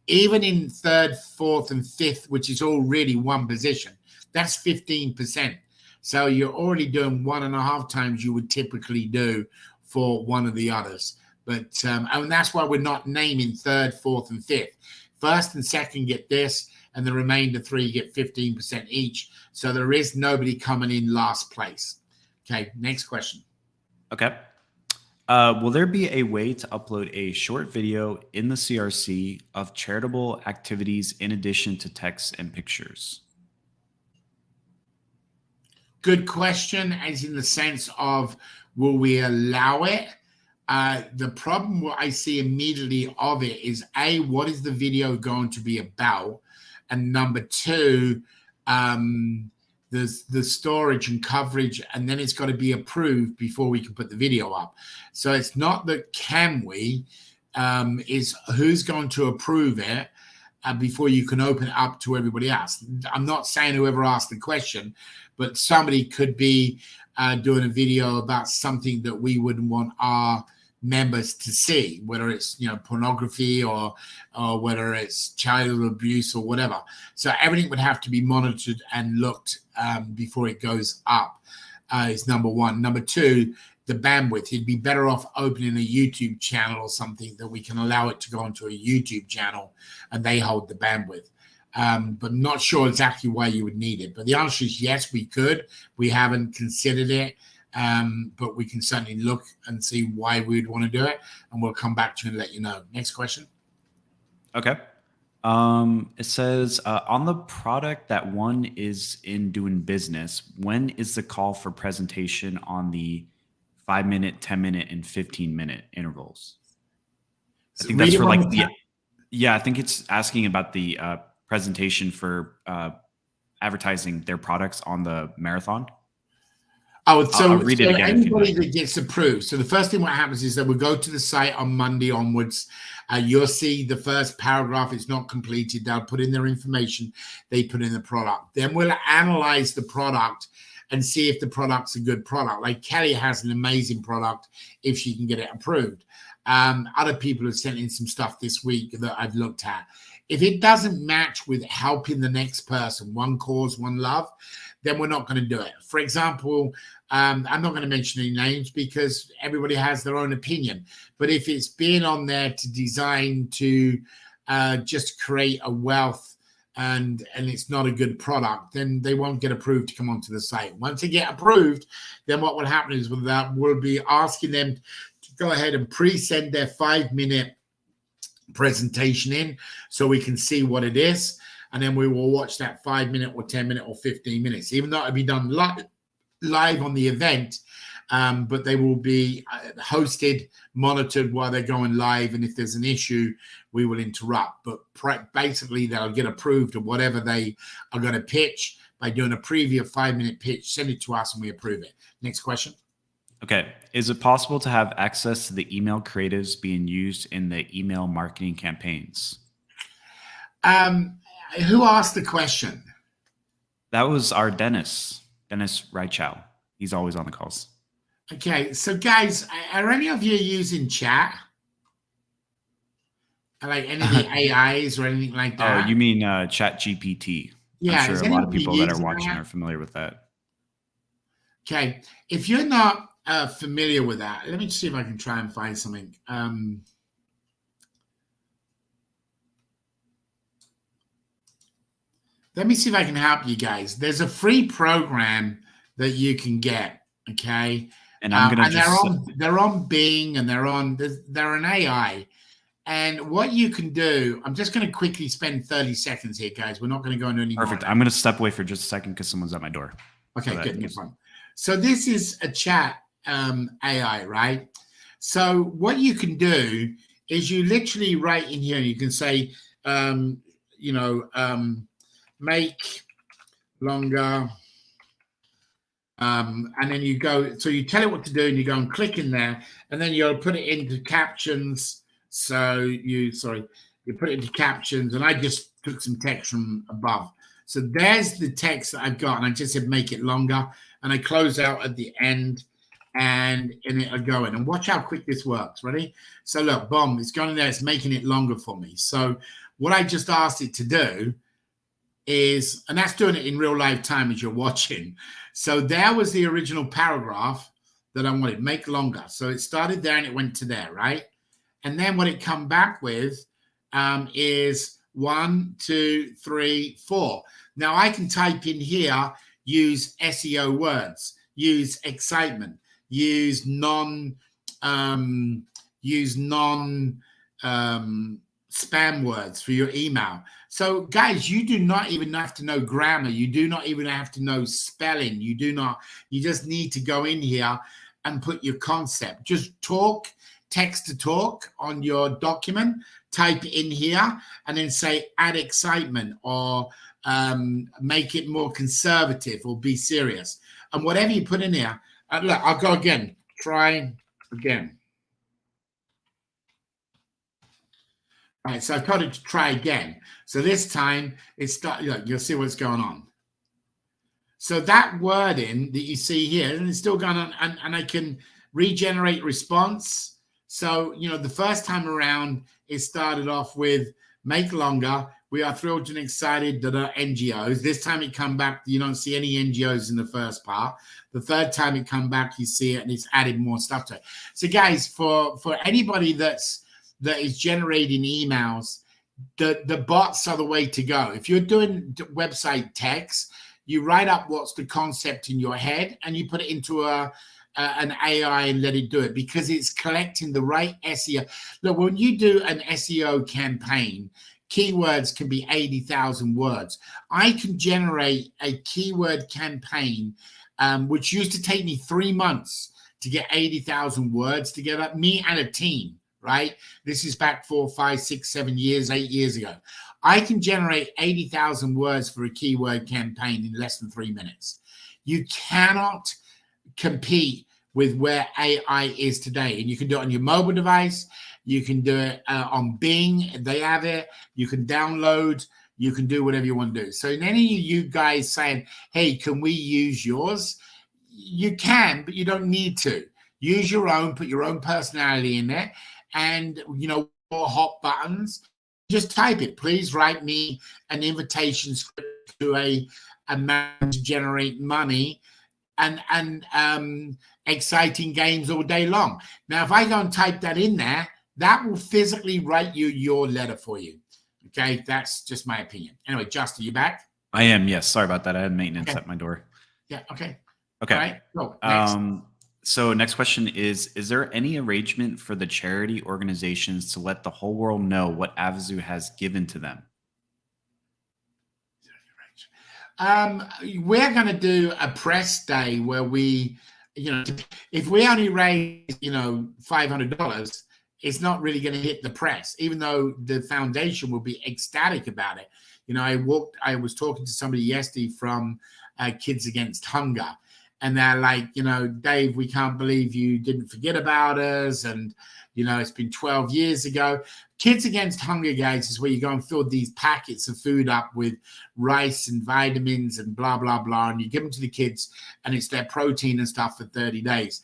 even in third, fourth, and fifth, which is all really one position, that's 15%. So you're already doing 1.5 times you would typically do for one of the others. But and that's why we're not naming third, fourth, and fifth. First and second get this, and the remainder 3 get 15% each. So there is nobody coming in last place. Okay, next question. Okay. Will there be a way to upload a short video in the CRC of charitable activities in addition to text and pictures? Good question, as in the sense of, will we allow it? The problem what I see immediately of it is, A, what is the video going to be about? And number 2, the storage and coverage, and then it's got to be approved before we can put the video up. So it's not that can we, is who's going to approve it before you can open it up to everybody else. I'm not saying whoever asked the question, but somebody could be doing a video about something that we wouldn't want our members to see, whether it's, you know, pornography or whether it's child abuse or whatever. So everything would have to be monitored and looked before it goes up, is number 1. Number 2, the bandwidth. You'd be better off opening a YouTube channel or something that we can allow it to go onto a YouTube channel and they hold the bandwidth. But not sure exactly why you would need it. But the answer is yes, we could. We haven't considered it. But we can certainly look and see why we'd want to do it, and we'll come back to you and let you know. Next question. Okay. It says, on the product that one is in doing business, when is the call for presentation on the 5-minute, 10-minute, and 15-minute intervals? I think that's for like the, yeah, I think it's asking about the presentation for advertising their products on the marathon. Oh, so, I'll read it again anybody that gets approved. So the first thing what happens is that we go to the site on Monday onwards. You'll see the first paragraph is not completed. They'll put in their information. They put in the product. Then we'll analyze the product and see if the product's a good product. Like Kelly has an amazing product if she can get it approved. Other people have sent in some stuff this week that I've looked at. If it doesn't match with helping the next person, one cause, one love, then we're not going to do it. For example, I'm not going to mention any names because everybody has their own opinion. But if it's being on there to design to just create a wealth and it's not a good product, then they won't get approved to come onto the site. Once they get approved, then what will happen is we'll be asking them to go ahead and pre-send their 5-minute presentation in so we can see what it is. And then we will watch that 5-minute or 10-minute or 15 minutes, even though it'll be done live on the event, but they will be hosted, monitored while they're going live. And if there's an issue, we will interrupt. But basically, they'll get approved of whatever they are going to pitch by doing a preview 5-minute pitch, send it to us and we approve it. Next question. Okay. Is it possible to have access to the email creatives being used in the email marketing campaigns? Who asked the question? That was our Dennis Reichow. He's always on the calls. Okay, so guys, are any of you using chat? Like any of the AIs or anything like that? Oh, you mean Chat GPT? Yeah, I'm sure a lot of people that are watching are familiar with that. Okay, if you're not familiar with that, let me see if I can try and find something. Let me see if I can help you guys. There's a free program that you can get, okay? And I'm gonna they're on Bing and they're an AI. And what you can do, I'm just going to quickly spend 30 seconds here, guys. We're not going to go into any Perfect. more. I'm going to step away for just a second because someone's at my door. Okay, so good. No problem. So this is a chat AI, right? So what you can do is you literally write in here, you can say, make longer, and then you go, so you tell it what to do and you go and click in there and then you'll put it into captions. So you put it into captions and I just took some text from above. So there's the text that I've got and I just said make it longer and I close out at the end and it'll go in. And watch how quick this works. Ready? So look, boom, it's going in there, it's making it longer for me. So what I just asked it to do is, and that's doing it in real life time as you're watching. So there was the original paragraph that I wanted, make longer. So it started there and it went to there, right? And then what it come back with is 1, 2, 3, 4. Now I can type in here, use SEO words, use excitement, use non spam words for your email. So guys, you do not even have to know grammar. You do not even have to know spelling. You just need to go in here and put your concept. Just talk, text to talk on your document, type it in here and then say add excitement or make it more conservative or be serious. And whatever you put in here, look, I'll go again, try again. All right, so I told it to try again. So this time you'll see what's going on. So that wording that you see here, and it's still going on, and I can regenerate response. So, the first time around, it started off with make longer. We are thrilled and excited that are NGOs. This time it come back, you don't see any NGOs in the first part. The third time it come back, you see it, and it's added more stuff to it. So guys, for anybody that is generating emails, the bots are the way to go. If you're doing website text, you write up what's the concept in your head and you put it into an AI and let it do it because it's collecting the right SEO. Look, when you do an SEO campaign, keywords can be 80,000 words. I can generate a keyword campaign, which used to take me 3 months to get 80,000 words together, me and a team. right? This is back 4, 5, 6, 7 years, 8 years ago. I can generate 80,000 words for a keyword campaign in less than 3 minutes. You cannot compete with where AI is today. And you can do it on your mobile device. You can do it on Bing. They have it. You can download. You can do whatever you want to do. So in any of you guys saying, hey, can we use yours? You can, but you don't need to. Use your own, put your own personality in there. And, more hot buttons. Just type it. Please write me an invitation script to a man to generate money and exciting games all day long. Now, if I go and type that in there, that will physically write you your letter for you. Okay, that's just my opinion. Anyway, Justin, you back? I am. Yes. Sorry about that. I had maintenance at my door. Yeah. Okay. Okay. All right. Go. Next. So next question is there any arrangement for the charity organizations to let the whole world know what Avazoo has given to them? We're going to do a press day where we, if we only raise, $500, it's not really going to hit the press, even though the foundation will be ecstatic about it. I was talking to somebody yesterday from Kids Against Hunger, and they're like, Dave, we can't believe you didn't forget about us. And, it's been 12 years ago. Kids Against Hunger, guys, is where you go and fill these packets of food up with rice and vitamins and blah, blah, blah. And you give them to the kids, and it's their protein and stuff for 30 days.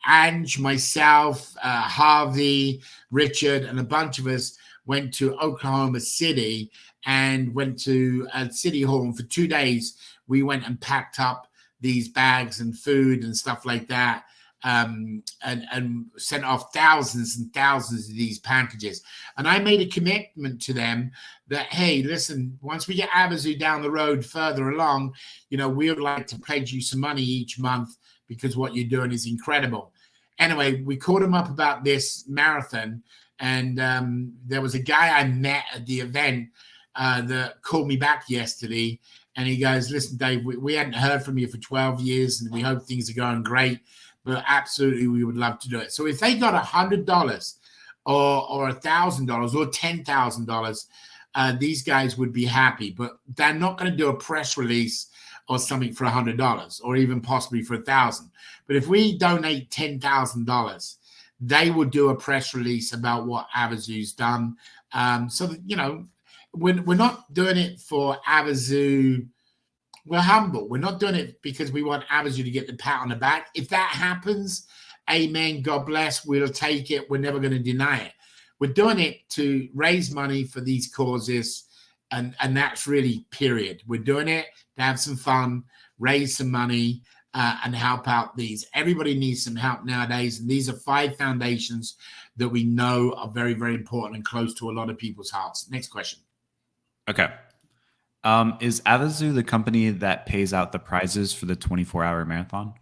Ange, myself, Harvey, Richard, and a bunch of us went to Oklahoma City and went to City Hall. And for 2 days, we went and packed up these bags and food and stuff like that, and sent off thousands and thousands of these packages. And I made a commitment to them that, hey, listen, once we get Avazoo down the road further along, we would like to pledge you some money each month because what you're doing is incredible. Anyway, we called him up about this marathon, and there was a guy I met at the event that called me back yesterday, and he goes, listen, Dave, we hadn't heard from you for 12 years, and we hope things are going great, but absolutely we would love to do it. So if they got $100 or $1,000 or $10,000, these guys would be happy, but they're not going to do a press release or something for $100 or even possibly for $1,000. But if we donate $10,000, they will do a press release about what Avazoo's done. So that, we're not doing it for Avazoo. We're humble. We're not doing it because we want Avazoo to get the pat on the back. If that happens, amen, God bless, we'll take it. We're never going to deny it. We're doing it to raise money for these causes, and that's really period. We're doing it to have some fun, raise some money, and help out these. Everybody needs some help nowadays, and these are 5 foundations that we know are very, very important and close to a lot of people's hearts. Next question. Okay. Is Avazoo the company that pays out the prizes for the 24-hour marathon?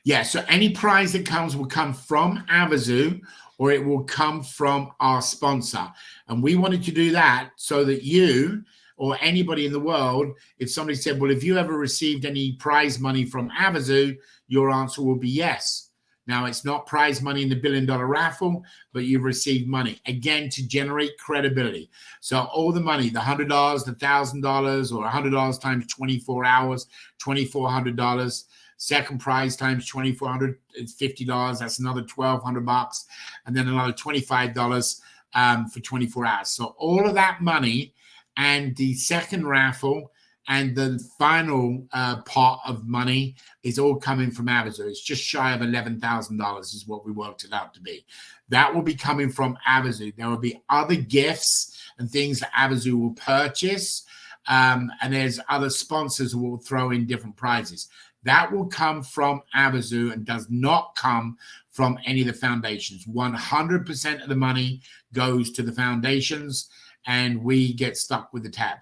Yeah, so any prize that comes will come from Avazoo, or it will come from our sponsor. And we wanted to do that so that you or anybody in the world, if somebody said, well, have you ever received any prize money from Avazoo, your answer will be yes. Now, it's not prize money in the $1 Billion Dollar Raffle, but you've received money, again, to generate credibility. So all the money, the $100, the $1,000, or $100 times 24 hours, $2,400. Second prize times 2,400 is $50. That's another $1,200, and then another $25 for 24 hours. So all of that money and the second raffle and the final pot of money is all coming from Avazoo. It's just shy of $11,000 is what we worked it out to be. That will be coming from Avazoo. There will be other gifts and things that Avazoo will purchase, and there's other sponsors who will throw in different prizes. That will come from Avazoo and does not come from any of the foundations. 100% of the money goes to the foundations, and we get stuck with the tab.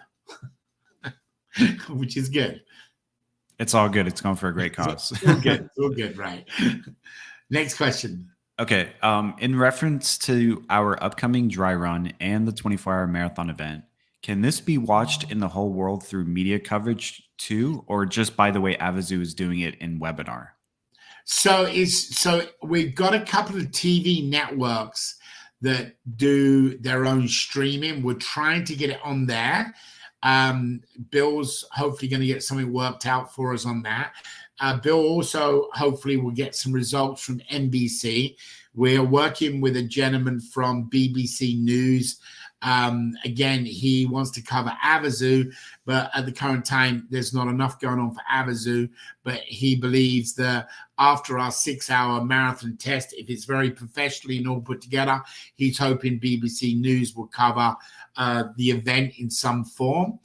Which is good. It's all good. It's going for a great cause. It's all good. It's all good, right? Next question. Okay. In reference to our upcoming dry run and the 24-hour marathon event, can this be watched in the whole world through media coverage too, or just by the way Avazoo is doing it in webinar? So we've got a couple of TV networks that do their own streaming. We're trying to get it on there. Bill's hopefully going to get something worked out for us on that. Bill also hopefully will get some results from NBC. We're working with a gentleman from BBC News. Again, he wants to cover Avazoo, but at the current time, there's not enough going on for Avazoo. But he believes that after our 6-hour marathon test, if it's very professionally and all put together, he's hoping BBC News will cover the event in some form.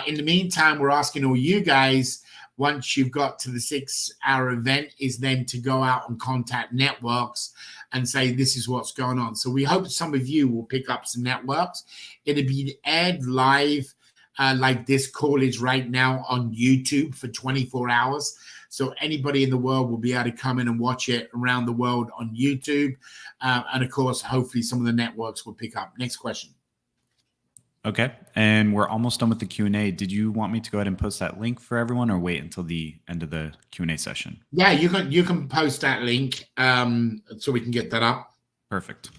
In the meantime, we're asking all you guys, once you've got to the 6-hour event, is then to go out and contact networks and say, this is what's going on. So we hope some of you will pick up some networks. It'll be aired live like this call is right now on YouTube for 24 hours. So anybody in the world will be able to come in and watch it around the world on YouTube. And of course, hopefully some of the networks will pick up. Next question. Okay, and we're almost done with the Q&A. Did you want me to go ahead and post that link for everyone, or wait until the end of the Q&A session? Yeah, you can post that link so we can get that up. Perfect.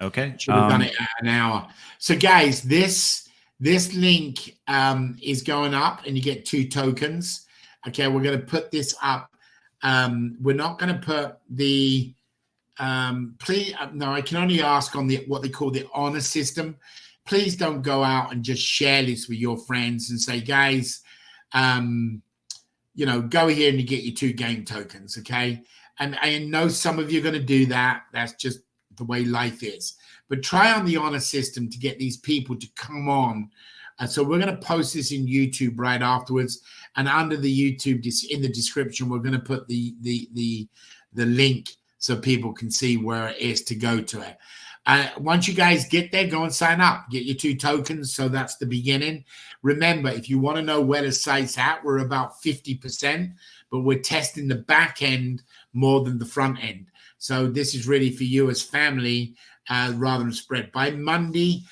Okay. Should have done it at an hour. So guys, this link is going up, and you get 2 tokens. Okay, we're going to put this up. We're not going to put the please. No, I can only ask on the what they call the honor system. Please don't go out and just share this with your friends and say, guys, go here and you get your 2 game tokens, okay? And I know some of you are going to do that. That's just the way life is. But try on the honor system to get these people to come on. So we're going to post this in YouTube right afterwards. And under the YouTube, in the description, we're going to put the link so people can see where it is to go to it. Once you guys get there, go and sign up. Get your 2 tokens. So that's the beginning. Remember, if you want to know where the site's at, we're about 50%, but we're testing the back end more than the front end. So this is really for you as family rather than spread. By Monday,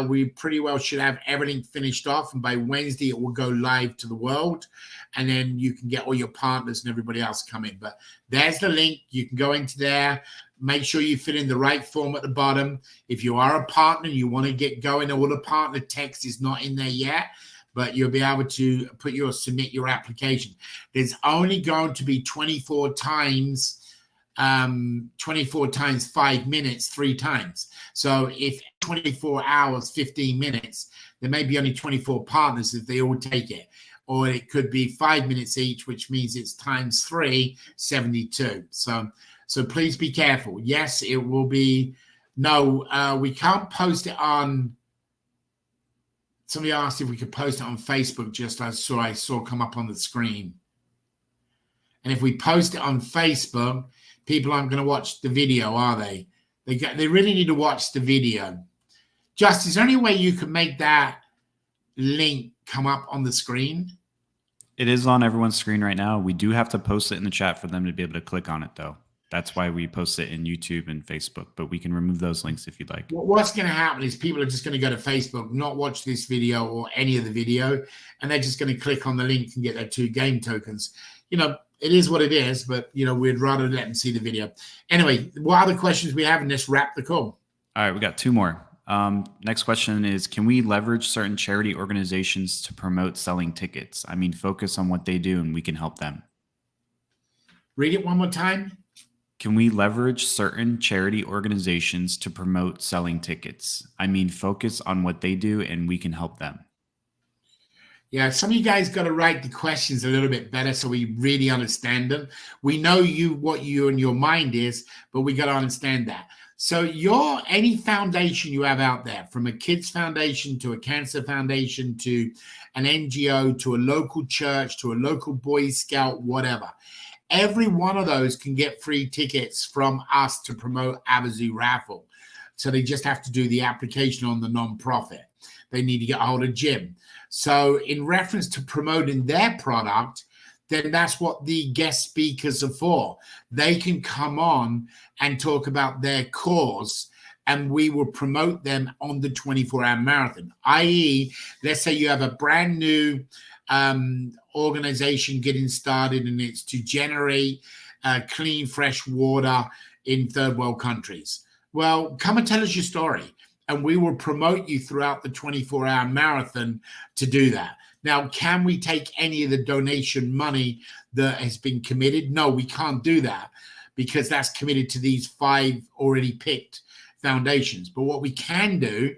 we pretty well should have everything finished off. And by Wednesday, it will go live to the world. And then you can get all your partners and everybody else coming. But there's the link. You can go into there. Make sure you fill in the right form at the bottom. If you are a partner, you want to get going, all the partner text is not in there yet, but you'll be able to submit your application. There's only going to be 24 times 5 minutes, 3 times. So if 24 hours, 15 minutes, there may be only 24 partners if they all take it. Or it could be 5 minutes each, which means it's times 3, 72. So please be careful. Yes, it will be. No, we can't post it on. Somebody asked if we could post it on Facebook, just as I saw come up on the screen. And if we post it on Facebook, people aren't going to watch the video, are they? They really need to watch the video. Just, is there any way you can make that link come up on the screen? It is on everyone's screen right now. We do have to post it in the chat for them to be able to click on it, though. That's why we post it in YouTube and Facebook, but we can remove those links if you'd like. What's going to happen is people are just going to go to Facebook, not watch this video or any of the video, and they're just going to click on the link and get their 2 game tokens. It is what it is, but, we'd rather let them see the video. Anyway, what other questions we have, and let's wrap the call. All right, we got 2 more. Next question is, can we leverage certain charity organizations to promote selling tickets? I mean, focus on what they do and we can help them. Read it one more time. Can we leverage certain charity organizations to promote selling tickets? I mean, focus on what they do and we can help them. Yeah, some of you guys got to write the questions a little bit better so we really understand them. We know what you and your mind is, but we got to understand that. So any foundation you have out there, from a kids foundation to a cancer foundation to an NGO to a local church to a local Boy Scout, whatever, every one of those can get free tickets from us to promote Avazoo Raffle. So they just have to do the application on the nonprofit. They need to get a hold of Jim. So in reference to promoting their product, then that's what the guest speakers are for. They can come on and talk about their cause and we will promote them on the 24-hour marathon. I.e., let's say you have a brand new organization getting started, and it's to generate clean, fresh water in third world countries. Well, come and tell us your story, and we will promote you throughout the 24-hour marathon to do that. Now, can we take any of the donation money that has been committed? No, we can't do that because that's committed to these 5 already picked foundations. But what we can do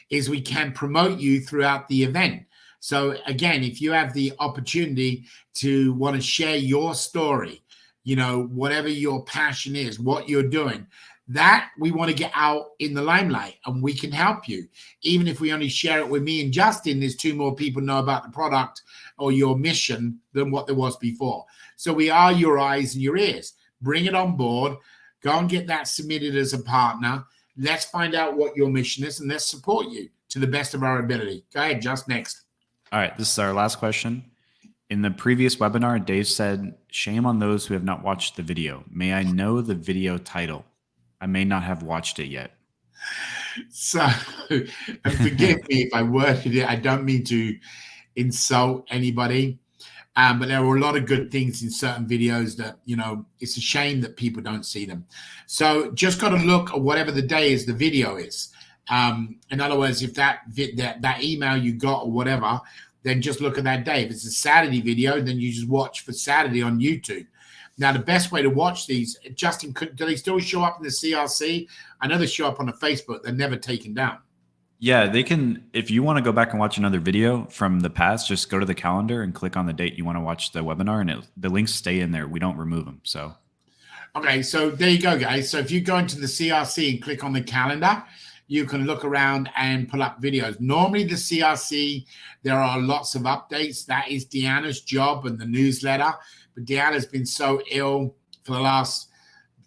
is we can promote you throughout the event. So again, if you have the opportunity to want to share your story, you know, whatever your passion is, what you're doing, that we want to get out in the limelight, and we can help you. Even if we only share it with me and Justin, there's 2 more people know about the product or your mission than what there was before. So we are your eyes and your ears. Bring it on board. Go and get that submitted as a partner. Let's find out what your mission is, and let's support you to the best of our ability. Go ahead, Just next. All right, this is our last question. In the previous webinar, Dave said, shame on those who have not watched the video. May I know the video title? I may not have watched it yet. So, and forgive me if I worded it. I don't mean to insult anybody, but there are a lot of good things in certain videos that, you know, it's a shame that people don't see them. So just got to look at whatever the day is the video is. In other words, if that email you got or whatever, then just look at that day. If it's a Saturday video, then you just watch for Saturday on YouTube. Now, the best way to watch these, Justin, do they still show up in the CRC? I know they show up on the Facebook. They're never taken down. Yeah, they can. If you want to go back and watch another video from the past, just go to the calendar and click on the date you want to watch the webinar, and the links stay in there. We don't remove them. So, okay, so there you go, guys. So if you go into the CRC and click on the calendar, you can look around and pull up videos. Normally the CRC, there are lots of updates. That is Deanna's job and the newsletter. But Deanna's been so ill for the last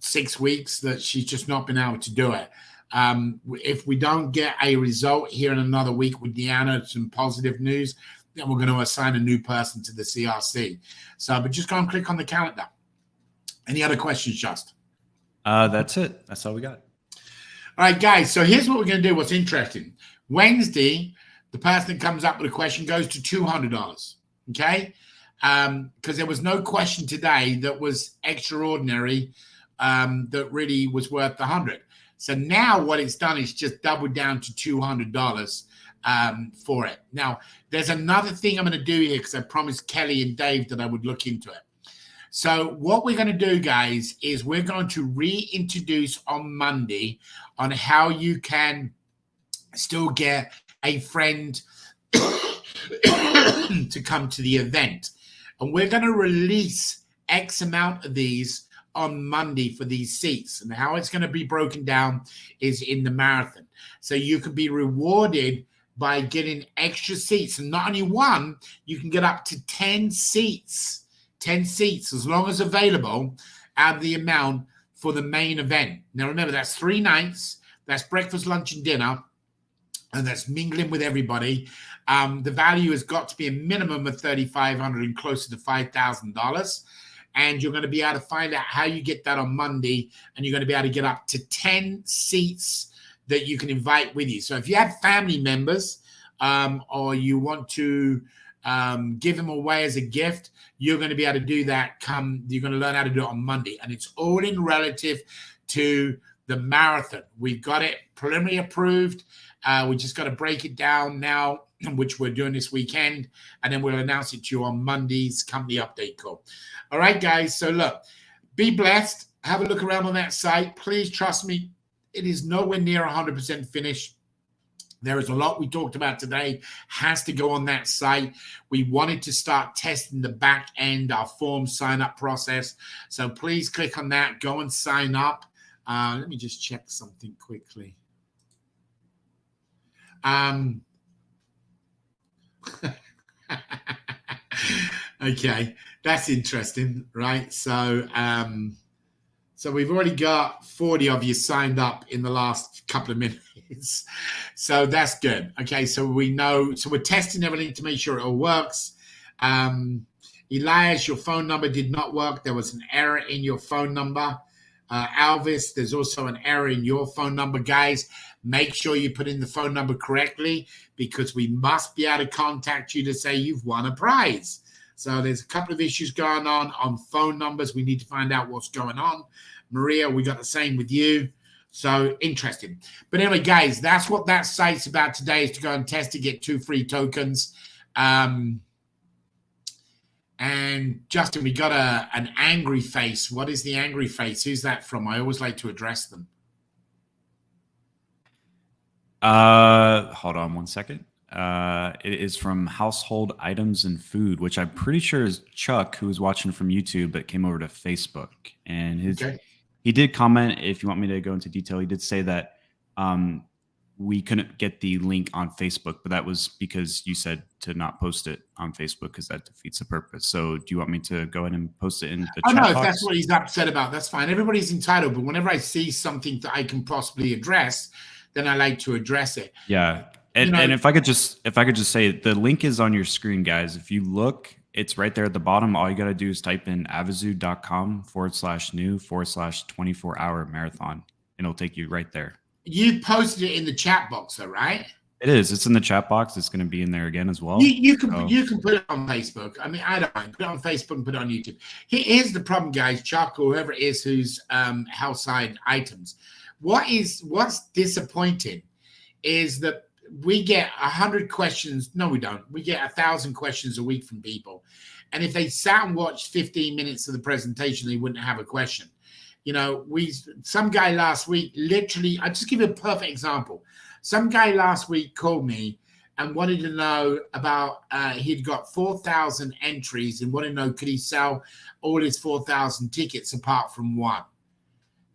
6 weeks that she's just not been able to do it. If we don't get a result here in another week with Deanna, some positive news, then we're going to assign a new person to the CRC. So, but just go and click on the calendar. Any other questions, Just? That's it. That's all we got. All right, guys. So here's what we're going to do. What's interesting. Wednesday, the person that comes up with a question goes to $200. Okay? Because there was no question today that was extraordinary, that really was worth $100. So now what it's done is just doubled down to $200 for it. Now, there's another thing I'm going to do here because I promised Kelly and Dave that I would look into it. So what we're going to do, guys, is we're going to reintroduce on Monday on how you can still get a friend to come to the event. And we're going to release X amount of these on Monday for these seats. And how it's going to be broken down is in the marathon. So you can be rewarded by getting extra seats. And not only one, you can get up to 10 seats. 10 seats, as long as available, out of the amount for the main event. Now, remember, that's 3 nights. That's breakfast, lunch, and dinner. And that's mingling with everybody. The value has got to be a minimum of $3,500 and closer to $5,000. And you're going to be able to find out how you get that on Monday. And you're going to be able to get up to 10 seats that you can invite with you. So if you have family members or you want to give them away as a gift, you're going to be able to do that. You're going to learn how to do it on Monday. And it's all in relative to the marathon. We've got it preliminary approved. We just got to break it down now, which we're doing this weekend, and then we'll announce it to you on Monday's company update call. All right, guys. So look, be blessed. Have a look around on that site. Please trust me. It is nowhere near 100% finished. There is a lot we talked about today has to go on that site. We wanted to start testing the back end, our form sign-up process. So please click on that. Go and sign up. Let me just check something quickly. Okay, that's interesting, right? So we've already got 40 of you signed up in the last couple of minutes. So that's good. Okay, so we know. So we're testing everything to make sure it all works. Elias, your phone number did not work. There was an error in your phone number. Alvis, there's also an error in your phone number, guys. Make sure you put in the phone number correctly because we must be able to contact you to say you've won a prize. So there's a couple of issues going on phone numbers. We need to find out what's going on. Maria, we got the same with you. So interesting. But anyway, guys, that's what that site's about today, is to go and test to get 2 free tokens. And Justin, we got an angry face. What is the angry face? Who's that from? I always like to address them. Hold on one second. It is from Household Items and Food, which I'm pretty sure is Chuck, who was watching from YouTube but came over to Facebook. And he did comment, if you want me to go into detail, he did say that we couldn't get the link on Facebook, but that was because you said to not post it on Facebook because that defeats the purpose. So do you want me to go ahead and post it in the chat box? If that's what he's upset about, that's fine. Everybody's entitled, but whenever I see something that I can possibly address, then I like to address it. Yeah. And if I could just say, the link is on your screen, guys. If you look, it's right there at the bottom. All you got to do is type in avazoo.com/new/24-hour marathon, and it'll take you right there. You posted it in the chat box, though, right? It is. It's in the chat box. It's going to be in there again as well. You can put it on Facebook. I mean, I don't mind. Put it on Facebook and put it on YouTube. Here's the problem, guys. Chuck or whoever it is who's Household Items. What's disappointing is that we get 100 questions. No, we don't. We get 1,000 questions a week from people. And if they sat and watched 15 minutes of the presentation, they wouldn't have a question. You know, some guy last week, literally, I'll just give you a perfect example. Some guy last week called me and wanted to know about, he'd got 4,000 entries and wanted to know, could he sell all his 4,000 tickets apart from one?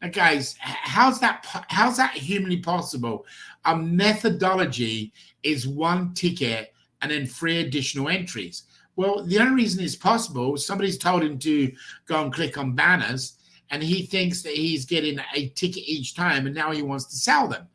Now, guys, how's that humanly possible? Our methodology is 1 ticket and then 3 additional entries. Well, the only reason it's possible, somebody's told him to go and click on banners, and he thinks that he's getting a ticket each time, and now he wants to sell them.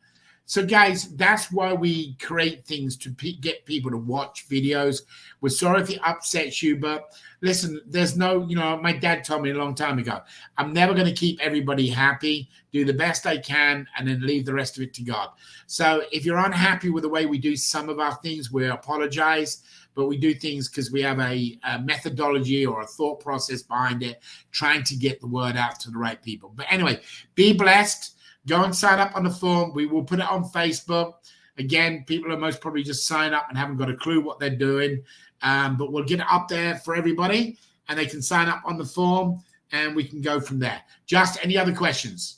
So, guys, that's why we create things to get people to watch videos. We're sorry if it upsets you, but listen, there's no, my dad told me a long time ago, I'm never going to keep everybody happy, do the best I can, and then leave the rest of it to God. So if you're unhappy with the way we do some of our things, we apologize. But we do things because we have a methodology or a thought process behind it, trying to get the word out to the right people. But anyway, be blessed. Go and sign up on the form. We will put it on Facebook. Again, people are most probably just sign up and haven't got a clue what they're doing. But we'll get it up there for everybody, and they can sign up on the form, and we can go from there. Just any other questions?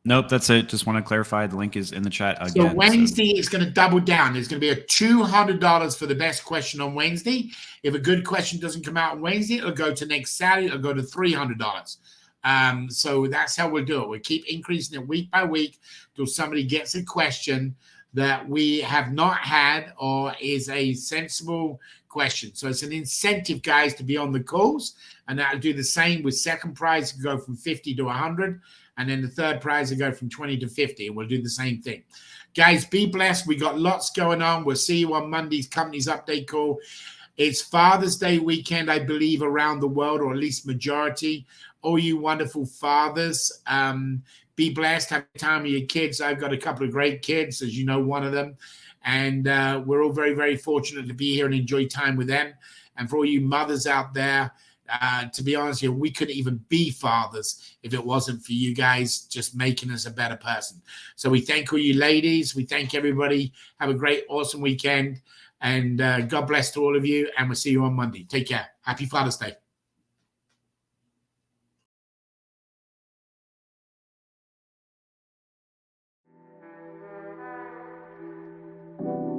Nope, that's it. Just want to clarify. The link is in the chat again. So Wednesday is going to double down. There's going to be a $200 for the best question on Wednesday. If a good question doesn't come out on Wednesday, it'll go to next Saturday. It'll go to $300. So that's how we'll do it. We'll keep increasing it week by week till somebody gets a question that we have not had or is a sensible question. So it's an incentive, guys, to be on the calls. And that'll do the same with second prize. It can go from 50 to 100. And then the third prize will go from 20 to 50. And we'll do the same thing. Guys, be blessed. We got lots going on. We'll see you on Monday's Companies Update call. It's Father's Day weekend, I believe, around the world, or at least majority. All you wonderful fathers, be blessed. Have time with your kids. I've got a couple of great kids, as you know, one of them. And we're all very, very fortunate to be here and enjoy time with them. And for all you mothers out there, to be honest here, we couldn't even be fathers if it wasn't for you guys just making us a better person. So we thank all you ladies. We thank everybody. Have a great, awesome weekend. And God bless to all of you. And we'll see you on Monday. Take care. Happy Father's Day. Thank you.